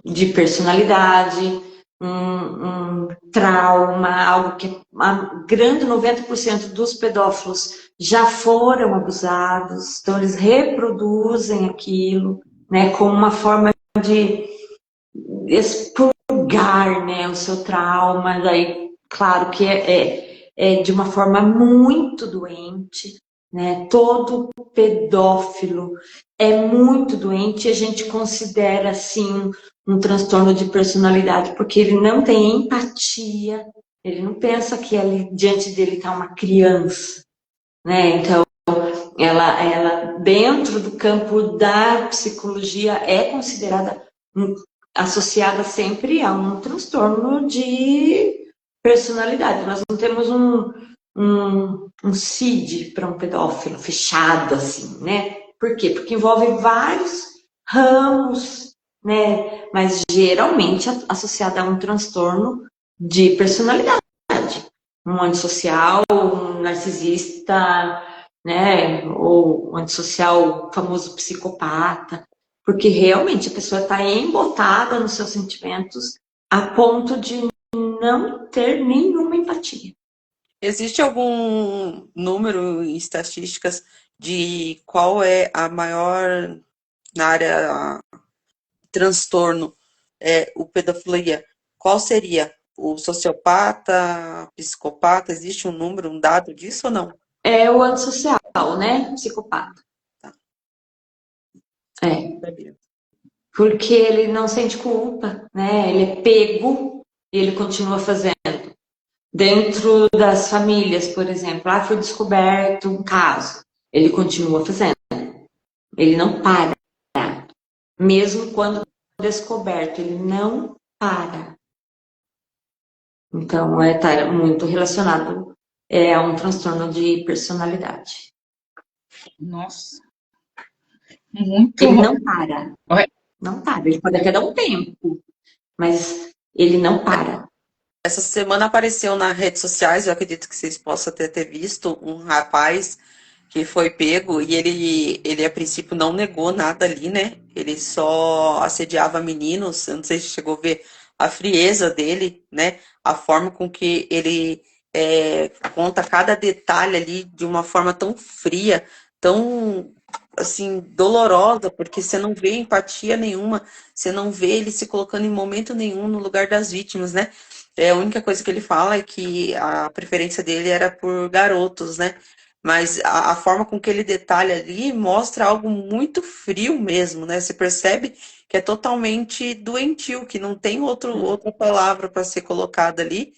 de personalidade, um trauma, algo que a grande 90% dos pedófilos já foram abusados, então eles reproduzem aquilo, né, como uma forma de expurgar, né, o seu trauma, daí, claro que é de uma forma muito doente, né, todo pedófilo é muito doente, a gente considera, assim, um transtorno de personalidade, porque ele não tem empatia, ele não pensa que ali diante dele está uma criança, né, então, ela dentro do campo da psicologia é considerada associada sempre a um transtorno de personalidade. Nós não temos um CID para um pedófilo fechado, assim, né? Por quê? Porque envolve vários ramos, né? Mas geralmente associada a um transtorno de personalidade. Um antissocial, um narcisista, né? Ou um antissocial, famoso psicopata. Porque realmente a pessoa está embotada nos seus sentimentos a ponto de não ter nenhuma empatia. Existe algum número em estatísticas de qual é a maior na área transtorno, o pedofilia? Qual seria o sociopata, psicopata, existe um número, um dado disso ou não? É o antissocial, né? Psicopata. Tá. É. Porque ele não sente culpa, né? Ele é pego e ele continua fazendo. Dentro das famílias, por exemplo, foi descoberto um caso. Ele continua fazendo. Ele não para. Mesmo quando descoberto, ele não para. Então, está muito relacionado a um transtorno de personalidade. Nossa. Muito. Ele não para. Não para. Ele pode até dar um tempo, mas ele não para. Essa semana apareceu nas redes sociais, eu acredito que vocês possam ter visto, um rapaz que foi pego e ele a princípio não negou nada ali, né? Ele só assediava meninos. Eu não sei se chegou a ver a frieza dele, né? A forma com que ele conta cada detalhe ali de uma forma tão fria, tão assim dolorosa, porque você não vê empatia nenhuma, você não vê ele se colocando em momento nenhum no lugar das vítimas, né? A única coisa que ele fala é que a preferência dele era por garotos, né? Mas a forma com que ele detalha ali mostra algo muito frio mesmo, né? Você percebe que é totalmente doentio, que não tem outra palavra para ser colocada ali,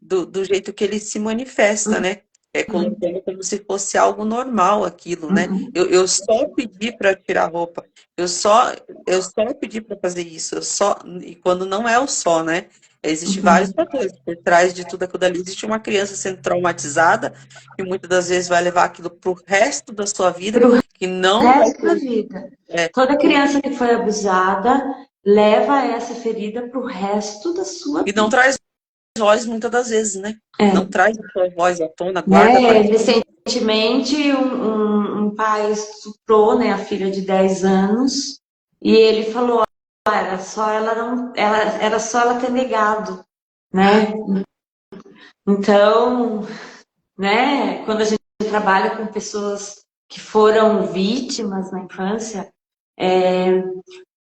do jeito que ele se manifesta, né? Colocando como se fosse algo normal aquilo, né? Eu só pedi para tirar a roupa, eu só pedi para fazer isso, e quando não é o só, né? Existem vários fatores. Por trás de tudo aquilo ali, existe uma criança sendo traumatizada, que muitas das vezes vai levar aquilo para o resto da sua vida, que não vai resto da vida. Toda criança que foi abusada leva essa ferida para o resto da sua vida. E não traz voz muitas das vezes, né? Não traz a sua voz à tona, guarda. Recentemente, um pai estuprou, né, a filha de 10 anos e ele falou: era só ela ter negado, né? Então, né, quando a gente trabalha com pessoas que foram vítimas na infância,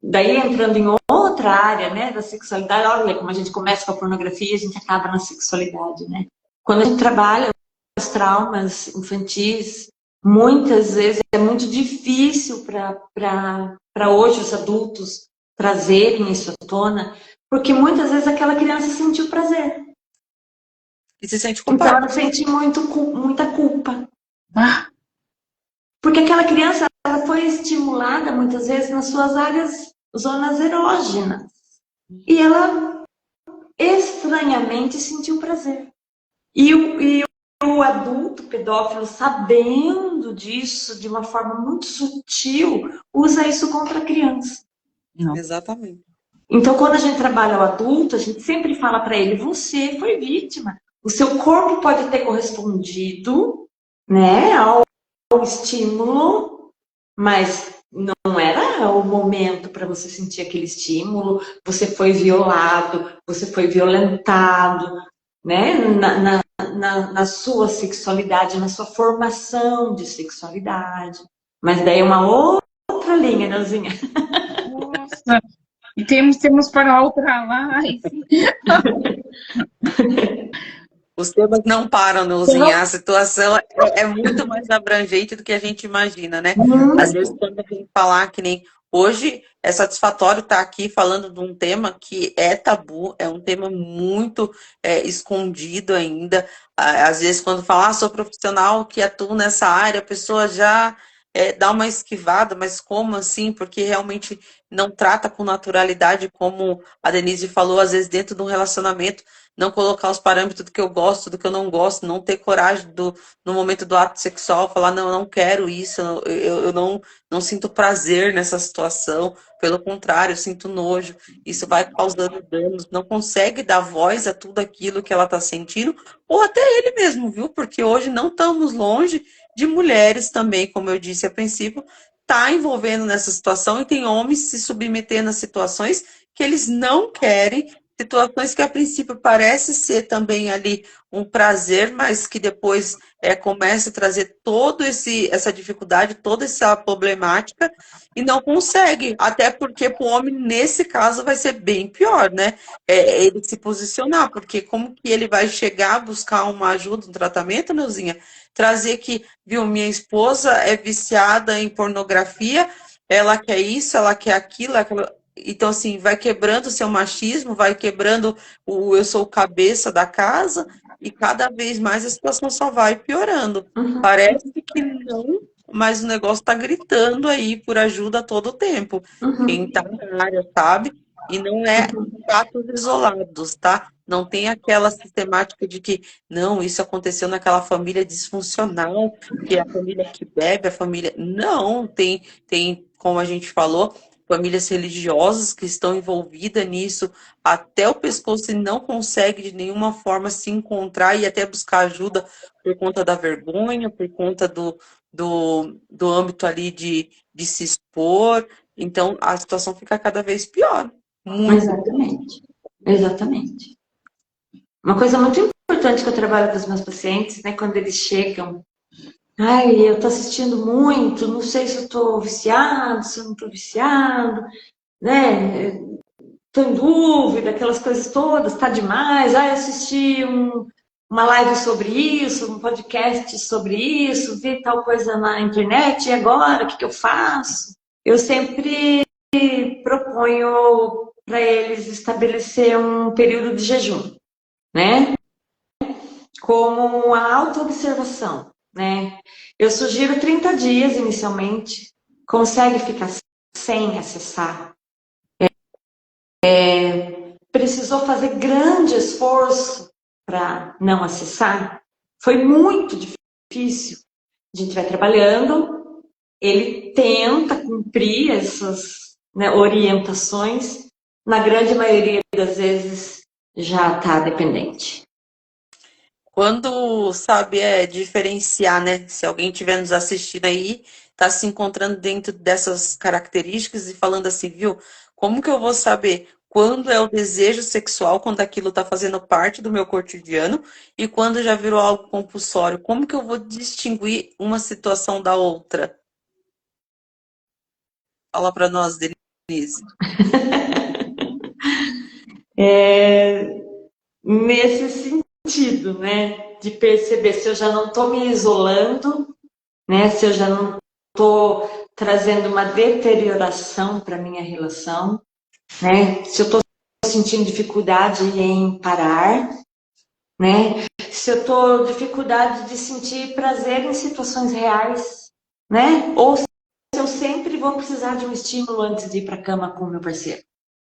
daí entrando em outra área, né, da sexualidade, olha como a gente começa com a pornografia e a gente acaba na sexualidade, né? Quando a gente trabalha os traumas infantis, muitas vezes é muito difícil para hoje os adultos trazerem isso à tona, porque muitas vezes aquela criança sentiu prazer. E se sente Então culpada. ela sente muita culpa. Porque aquela criança ela foi estimulada muitas vezes nas suas zonas erógenas. E ela estranhamente sentiu prazer. E o adulto pedófilo, sabendo disso de uma forma muito sutil, usa isso contra a criança. Não. Exatamente. Então, quando a gente trabalha o adulto, a gente sempre fala para ele: você foi vítima. O seu corpo pode ter correspondido, né, ao estímulo, mas não era o momento para você sentir aquele estímulo. Você foi violado, você foi violentado, né, na sua sexualidade, na sua formação de sexualidade. Mas daí é uma outra linha, Neuzinha. Nossa, e temos para outra live. Os temas não param, Neuzinha. A situação é muito mais abrangente do que a gente imagina, né? Às vezes, quando a gente falar que nem hoje, é satisfatório estar aqui falando de um tema que é tabu, é um tema muito escondido ainda. Às vezes, quando falar, sou profissional que atuo nessa área, a pessoa já dá uma esquivada, mas como assim? Porque realmente não trata com naturalidade, como a Denise falou, às vezes dentro de um relacionamento, não colocar os parâmetros do que eu gosto, do que eu não gosto, não ter coragem no momento do ato sexual, falar, não, eu não quero isso, eu não sinto prazer nessa situação, pelo contrário, eu sinto nojo, isso vai causando danos, não consegue dar voz a tudo aquilo que ela está sentindo, ou até ele mesmo, viu? Porque hoje não estamos longe de mulheres também, como eu disse a princípio, tá envolvendo nessa situação, e tem homens se submetendo a situações que eles não querem, situações que a princípio parece ser também ali um prazer, mas que depois começa a trazer todo essa dificuldade, toda essa problemática e não consegue, até porque para o homem nesse caso vai ser bem pior, né? Ele se posicionar, porque como que ele vai chegar, buscar uma ajuda, um tratamento, Neuzinha? Trazer que, viu, minha esposa é viciada em pornografia, ela quer isso, ela quer aquilo, então, assim, vai quebrando o seu machismo, vai quebrando eu sou o cabeça da casa, e cada vez mais a situação só vai piorando. Uhum. Parece que não, mas o negócio está gritando aí por ajuda a todo tempo. Uhum. Quem está na área sabe, e não é fatos isolados, tá? Não tem aquela sistemática de que, não, isso aconteceu naquela família disfuncional, que é a família que bebe, a família. Não, tem, como a gente falou, famílias religiosas que estão envolvidas nisso até o pescoço e não consegue de nenhuma forma se encontrar e até buscar ajuda por conta da vergonha, por conta do âmbito ali de se expor. Então, a situação fica cada vez pior. Muito. Exatamente. Exatamente. Uma coisa muito importante que eu trabalho com os meus pacientes, né, quando eles chegam, ai, eu tô assistindo muito, não sei se eu tô viciado, se eu não tô viciado, né, tô em dúvida, aquelas coisas todas, tá demais, ai, assisti uma live sobre isso, um podcast sobre isso, vi tal coisa na internet, e agora, o que eu faço? Eu sempre proponho para eles estabelecer um período de jejum, né? Como a autoobservação, né? Eu sugiro 30 dias inicialmente. Consegue ficar sem acessar? Precisou fazer grande esforço para não acessar? Foi muito difícil. A gente vai trabalhando, ele tenta cumprir essas, né, orientações, na grande maioria das vezes já está dependente. Quando sabe diferenciar, né? Se alguém estiver nos assistindo aí, está se encontrando dentro dessas características e falando assim, viu? Como que eu vou saber quando é o desejo sexual, quando aquilo está fazendo parte do meu cotidiano e quando já virou algo compulsório? Como que eu vou distinguir uma situação da outra? Fala para nós, Denise. Nesse sentido, né? De perceber se eu já não estou me isolando, né? Se eu já não estou trazendo uma deterioração para minha relação, né? Se eu estou sentindo dificuldade em parar, né? Se eu estou dificuldade de sentir prazer em situações reais, né? Ou se eu sempre vou precisar de um estímulo antes de ir para a cama com o meu parceiro,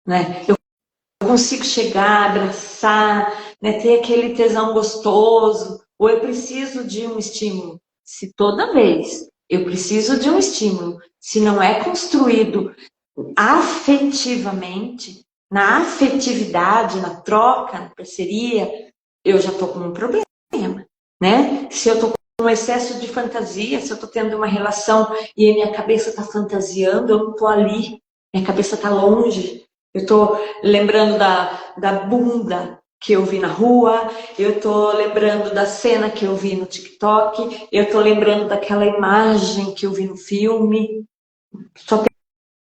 né? Eu consigo chegar, abraçar, né, ter aquele tesão gostoso, ou eu preciso de um estímulo. Se toda vez eu preciso de um estímulo, se não é construído afetivamente, na afetividade, na troca, na parceria, eu já estou com um problema, né? Se eu estou com um excesso de fantasia, se eu estou tendo uma relação e a minha cabeça está fantasiando, eu não estou ali, minha cabeça está longe. Eu estou lembrando da bunda que eu vi na rua, eu estou lembrando da cena que eu vi no TikTok, eu estou lembrando daquela imagem que eu vi no filme. Só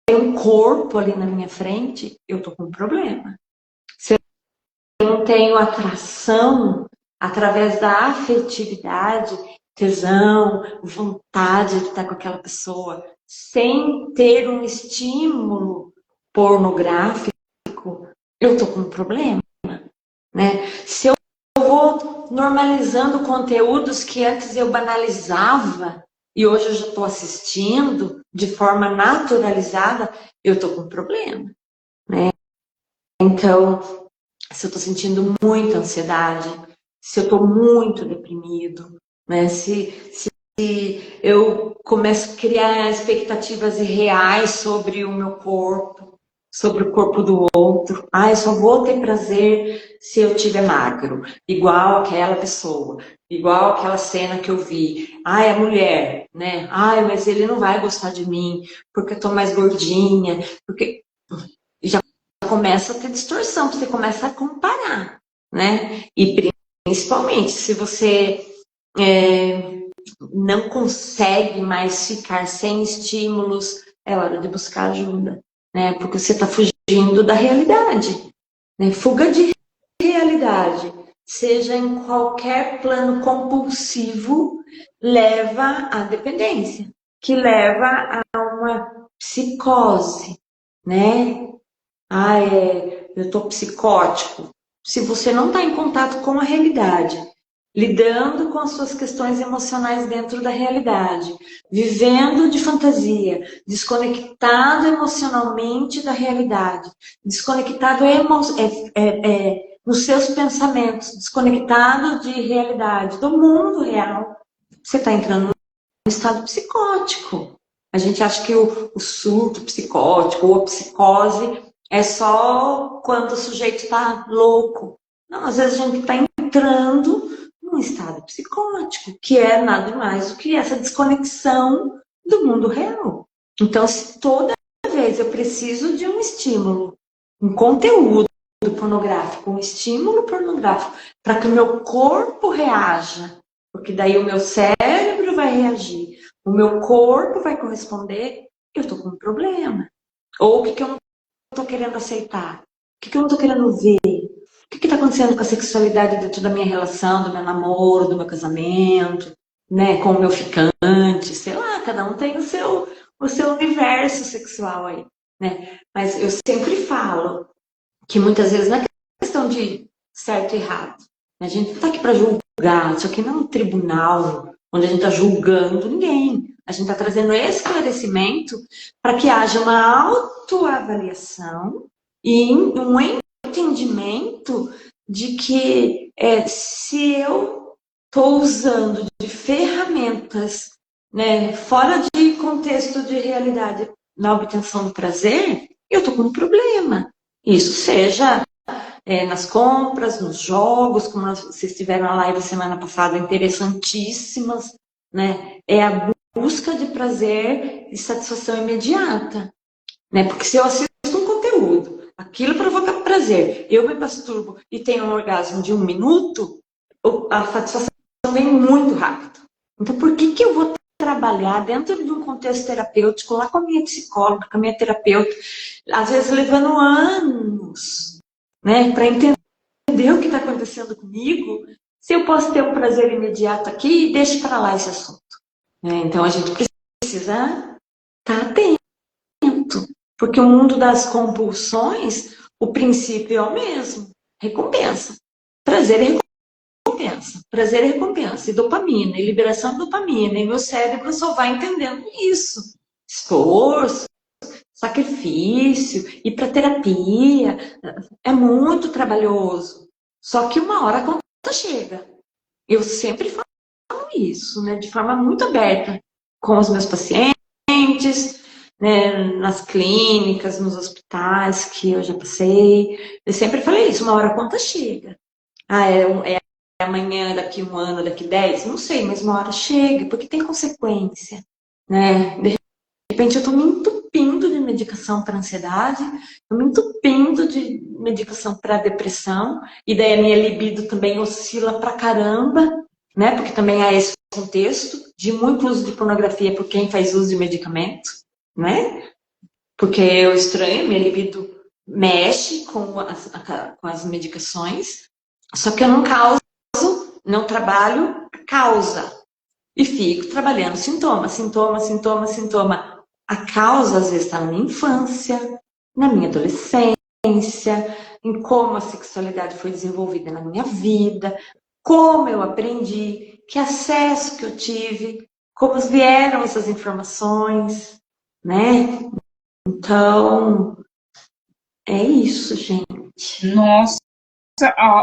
tem um corpo ali na minha frente, eu estou com um problema. Se eu não tenho atração através da afetividade, tesão, vontade de estar com aquela pessoa, sem ter um estímulo pornográfico, eu estou com um problema, né? Se eu vou normalizando conteúdos que antes eu banalizava e hoje eu já estou assistindo de forma naturalizada, eu estou com um problema, né? Então, se eu estou sentindo muita ansiedade, se eu estou muito deprimido, né? Se eu começo a criar expectativas irreais sobre o meu corpo, sobre o corpo do outro. Ah, eu só vou ter prazer se eu estiver magro, igual aquela pessoa, igual aquela cena que eu vi. Ai, a mulher, né? Ai, mas ele não vai gostar de mim porque eu tô mais gordinha, porque já começa a ter distorção, você começa a comparar, né? E principalmente se você não consegue mais ficar sem estímulos, é hora de buscar ajuda, né? Porque você está fugindo da realidade, né? Fuga de realidade, seja em qualquer plano compulsivo, leva à dependência, que leva a uma psicose, né? Eu estou psicótico. Se você não está em contato com a realidade, lidando com as suas questões emocionais dentro da realidade, vivendo de fantasia, desconectado emocionalmente da realidade, desconectado nos seus pensamentos, desconectado de realidade, do mundo real, você está entrando num estado psicótico. A gente acha que o surto psicótico ou a psicose é só quando o sujeito está louco. Não, às vezes a gente está entrando num estado psicótico, que é nada mais do que essa desconexão do mundo real. Então, se toda vez eu preciso de um estímulo, um conteúdo pornográfico, um estímulo pornográfico, para que o meu corpo reaja, porque daí o meu cérebro vai reagir, o meu corpo vai corresponder, eu estou com um problema. Ou o que eu não estou querendo aceitar? O que eu não estou querendo ver? O que está acontecendo com a sexualidade dentro da minha relação, do meu namoro, do meu casamento, né, com o meu ficante, sei lá, cada um tem o seu universo sexual aí, né? Mas eu sempre falo que muitas vezes não é questão de certo e errado. A gente não está aqui para julgar, isso aqui não é um tribunal onde a gente está julgando ninguém. A gente está trazendo esclarecimento para que haja uma autoavaliação e um entendimento de que se eu estou usando de ferramentas, né, fora de contexto de realidade na obtenção do prazer, eu estou com um problema. Isso seja nas compras, nos jogos, como vocês tiveram a live semana passada, interessantíssimas, né? É a busca de prazer e satisfação imediata, né? Porque se eu assisto um conteúdo, aquilo provoca prazer, eu me masturbo e tenho um orgasmo de 1 minuto, a satisfação vem muito rápido. Então, por que eu vou trabalhar dentro de um contexto terapêutico, lá com a minha psicóloga, com a minha terapeuta, às vezes levando anos, né, para entender o que está acontecendo comigo, se eu posso ter um prazer imediato aqui, deixe para lá esse assunto. Então, a gente precisa estar atento, porque o mundo das compulsões, o princípio é o mesmo, recompensa, prazer e recompensa, prazer e recompensa, e dopamina, e liberação de dopamina, e meu cérebro só vai entendendo isso. Esforço, sacrifício, ir para terapia, é muito trabalhoso. Só que uma hora a conta chega. Eu sempre falo isso, né, de forma muito aberta com os meus pacientes, né, nas clínicas, nos hospitais que eu já passei. Eu sempre falei isso, uma hora a conta chega. É amanhã, daqui 1 ano, daqui 10, não sei, mas uma hora chega, porque tem consequência, né? De repente eu estou me entupindo de medicação para ansiedade, estou me entupindo de medicação para depressão, e daí a minha libido também oscila pra caramba, né? Porque também há esse contexto de muito uso de pornografia por quem faz uso de medicamento, né? Porque eu estranho, minha libido mexe com as medicações, só que eu não trabalho a causa. E fico trabalhando sintoma. A causa, às vezes, está na minha infância, na minha adolescência, em como a sexualidade foi desenvolvida na minha vida, como eu aprendi, que acesso que eu tive, como vieram essas informações, né? Então, é isso, gente. Nossa,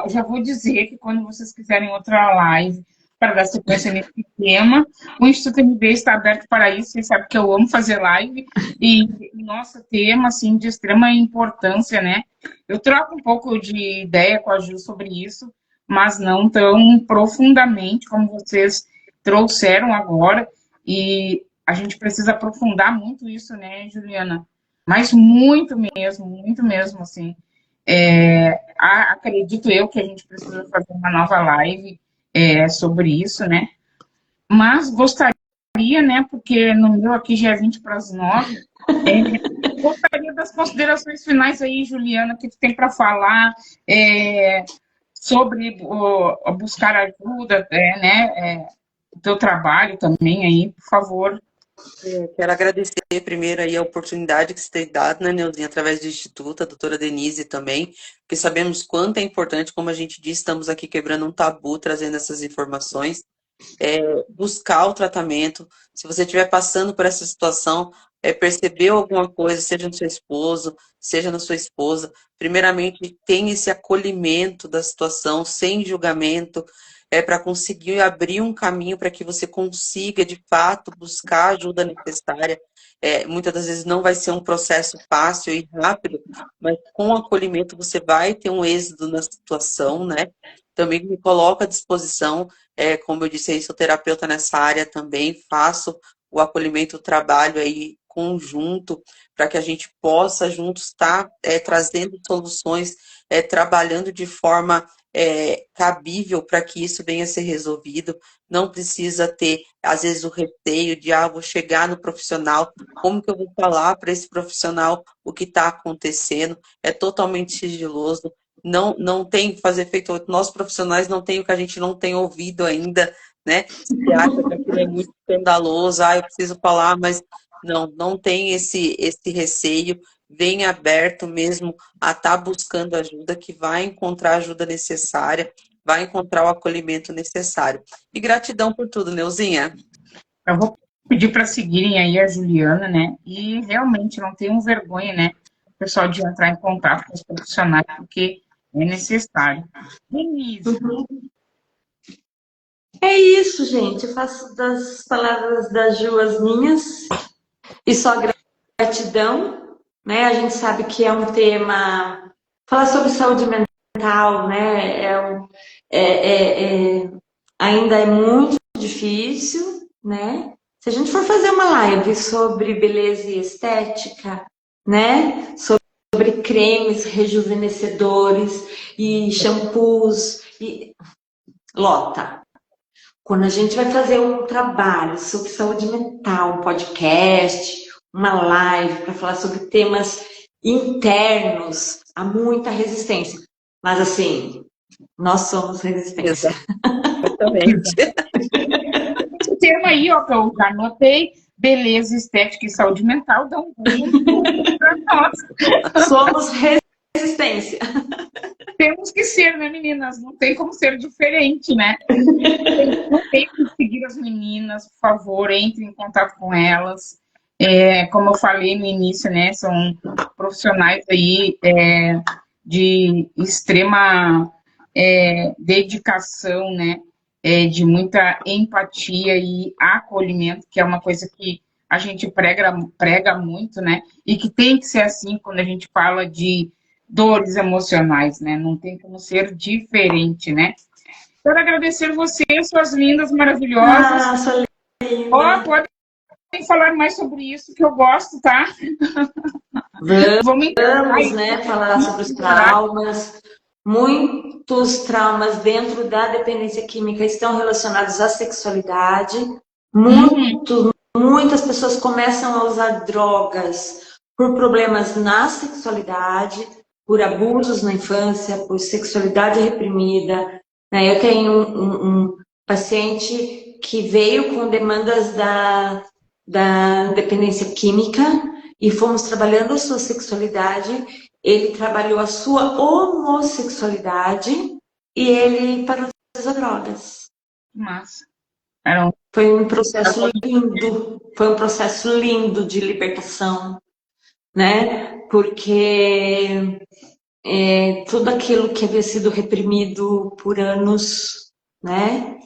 já vou dizer que quando vocês quiserem outra live para dar sequência nesse tema, o Instituto MB está aberto para isso. Vocês sabem que eu amo fazer live e nosso tema, assim, de extrema importância, né? Eu troco um pouco de ideia com a Ju sobre isso, mas não tão profundamente como vocês trouxeram agora. E a gente precisa aprofundar muito isso, né, Juliana? Mas muito mesmo, assim. Acredito eu que a gente precisa fazer uma nova live sobre isso, né? Mas gostaria, né, porque no meu aqui já é 20 para as 9, gostaria das considerações finais aí, Juliana, que tu tem para falar sobre buscar ajuda, né, o teu trabalho também aí, por favor. Quero agradecer primeiro aí a oportunidade que você tem dado, né, Neuzinha, através do Instituto, a doutora Denise também, porque sabemos quanto é importante, como a gente disse, estamos aqui quebrando um tabu, trazendo essas informações, buscar o tratamento. Se você estiver passando por essa situação, percebeu alguma coisa, seja no seu esposo, seja na sua esposa, primeiramente tenha esse acolhimento da situação, sem julgamento, para conseguir abrir um caminho para que você consiga, de fato, buscar a ajuda necessária. Muitas das vezes não vai ser um processo fácil e rápido, mas com o acolhimento você vai ter um êxito na situação, né? Também me coloco à disposição, como eu disse, eu sou terapeuta nessa área também, faço o acolhimento, o trabalho aí conjunto, para que a gente possa juntos estar trazendo soluções, trabalhando de forma cabível para que isso venha a ser resolvido. Não precisa ter, às vezes, o receio de, vou chegar no profissional, como que eu vou falar para esse profissional o que está acontecendo? É totalmente sigiloso. Não tem que fazer feito. Nós profissionais não tem o que a gente não tem ouvido ainda, né? Você acha que aquilo é muito escandaloso, eu preciso falar, mas não tem esse receio. Vem aberto mesmo a estar buscando ajuda, que vai encontrar a ajuda necessária, vai encontrar o acolhimento necessário. E gratidão por tudo, Neuzinha. Eu vou pedir para seguirem aí a Juliana, né? E realmente não tenham vergonha, né, pessoal, de entrar em contato com os profissionais, porque é necessário. Denise. É isso, gente. Eu faço das palavras da Ju as minhas e só gratidão, né? A gente sabe que é um tema. Falar sobre saúde mental, né? Ainda é muito difícil, né? Se a gente for fazer uma live sobre beleza e estética, né? Sobre cremes rejuvenescedores e shampoos, e lota. Quando a gente vai fazer um trabalho sobre saúde mental, um podcast, uma live para falar sobre temas internos, há muita resistência. Mas assim, nós somos resistência. Exatamente. Esse termo aí, ó, que eu já anotei, beleza, estética e saúde mental, dá um rumo para nós. Somos resistência. Temos que ser, né, meninas? Não tem como ser diferente, né? Não tem que seguir as meninas, por favor, entre em contato com elas. Como eu falei no início, né, são profissionais aí de extrema dedicação, né, de muita empatia e acolhimento, que é uma coisa que a gente prega muito, né, e que tem que ser assim quando a gente fala de dores emocionais, né, não tem como ser diferente, né. Quero agradecer vocês, suas lindas, maravilhosas. Sua linda. Podem falar mais sobre isso, que eu gosto, tá? Vamos, né, falar sobre os traumas. Muitos traumas dentro da dependência química estão relacionados à sexualidade. Muitas pessoas começam a usar drogas por problemas na sexualidade, por abusos na infância, por sexualidade reprimida. Eu tenho um paciente que veio com demandas da dependência química e fomos trabalhando a sua sexualidade. Ele trabalhou a sua homossexualidade e ele parou de usar drogas. Massa. Foi um processo lindo de libertação, né? Porque tudo aquilo que havia sido reprimido por anos, né?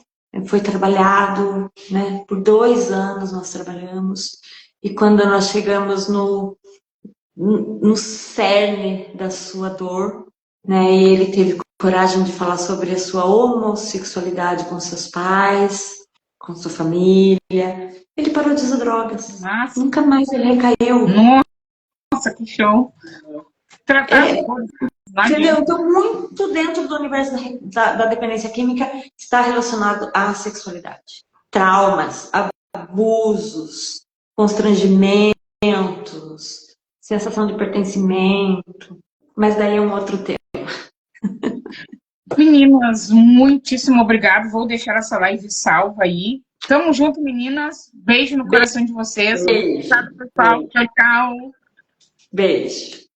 Foi trabalhado, né? Por 2 anos nós trabalhamos. E quando nós chegamos no cerne da sua dor, né? E ele teve coragem de falar sobre a sua homossexualidade com seus pais, com sua família. Ele parou de usar drogas. Nossa. Nunca mais ele recaiu. Nossa. Nossa, que show. Tratar entendeu? Então, muito dentro do universo da dependência química está relacionado à sexualidade. Traumas, abusos, constrangimentos, sensação de pertencimento. Mas daí é um outro tema. Meninas, muitíssimo obrigado. Vou deixar essa live salva aí. Tamo junto, meninas. Beijo no coração de vocês. Beijo. Obrigado, pessoal. Tchau, tchau. Beijo.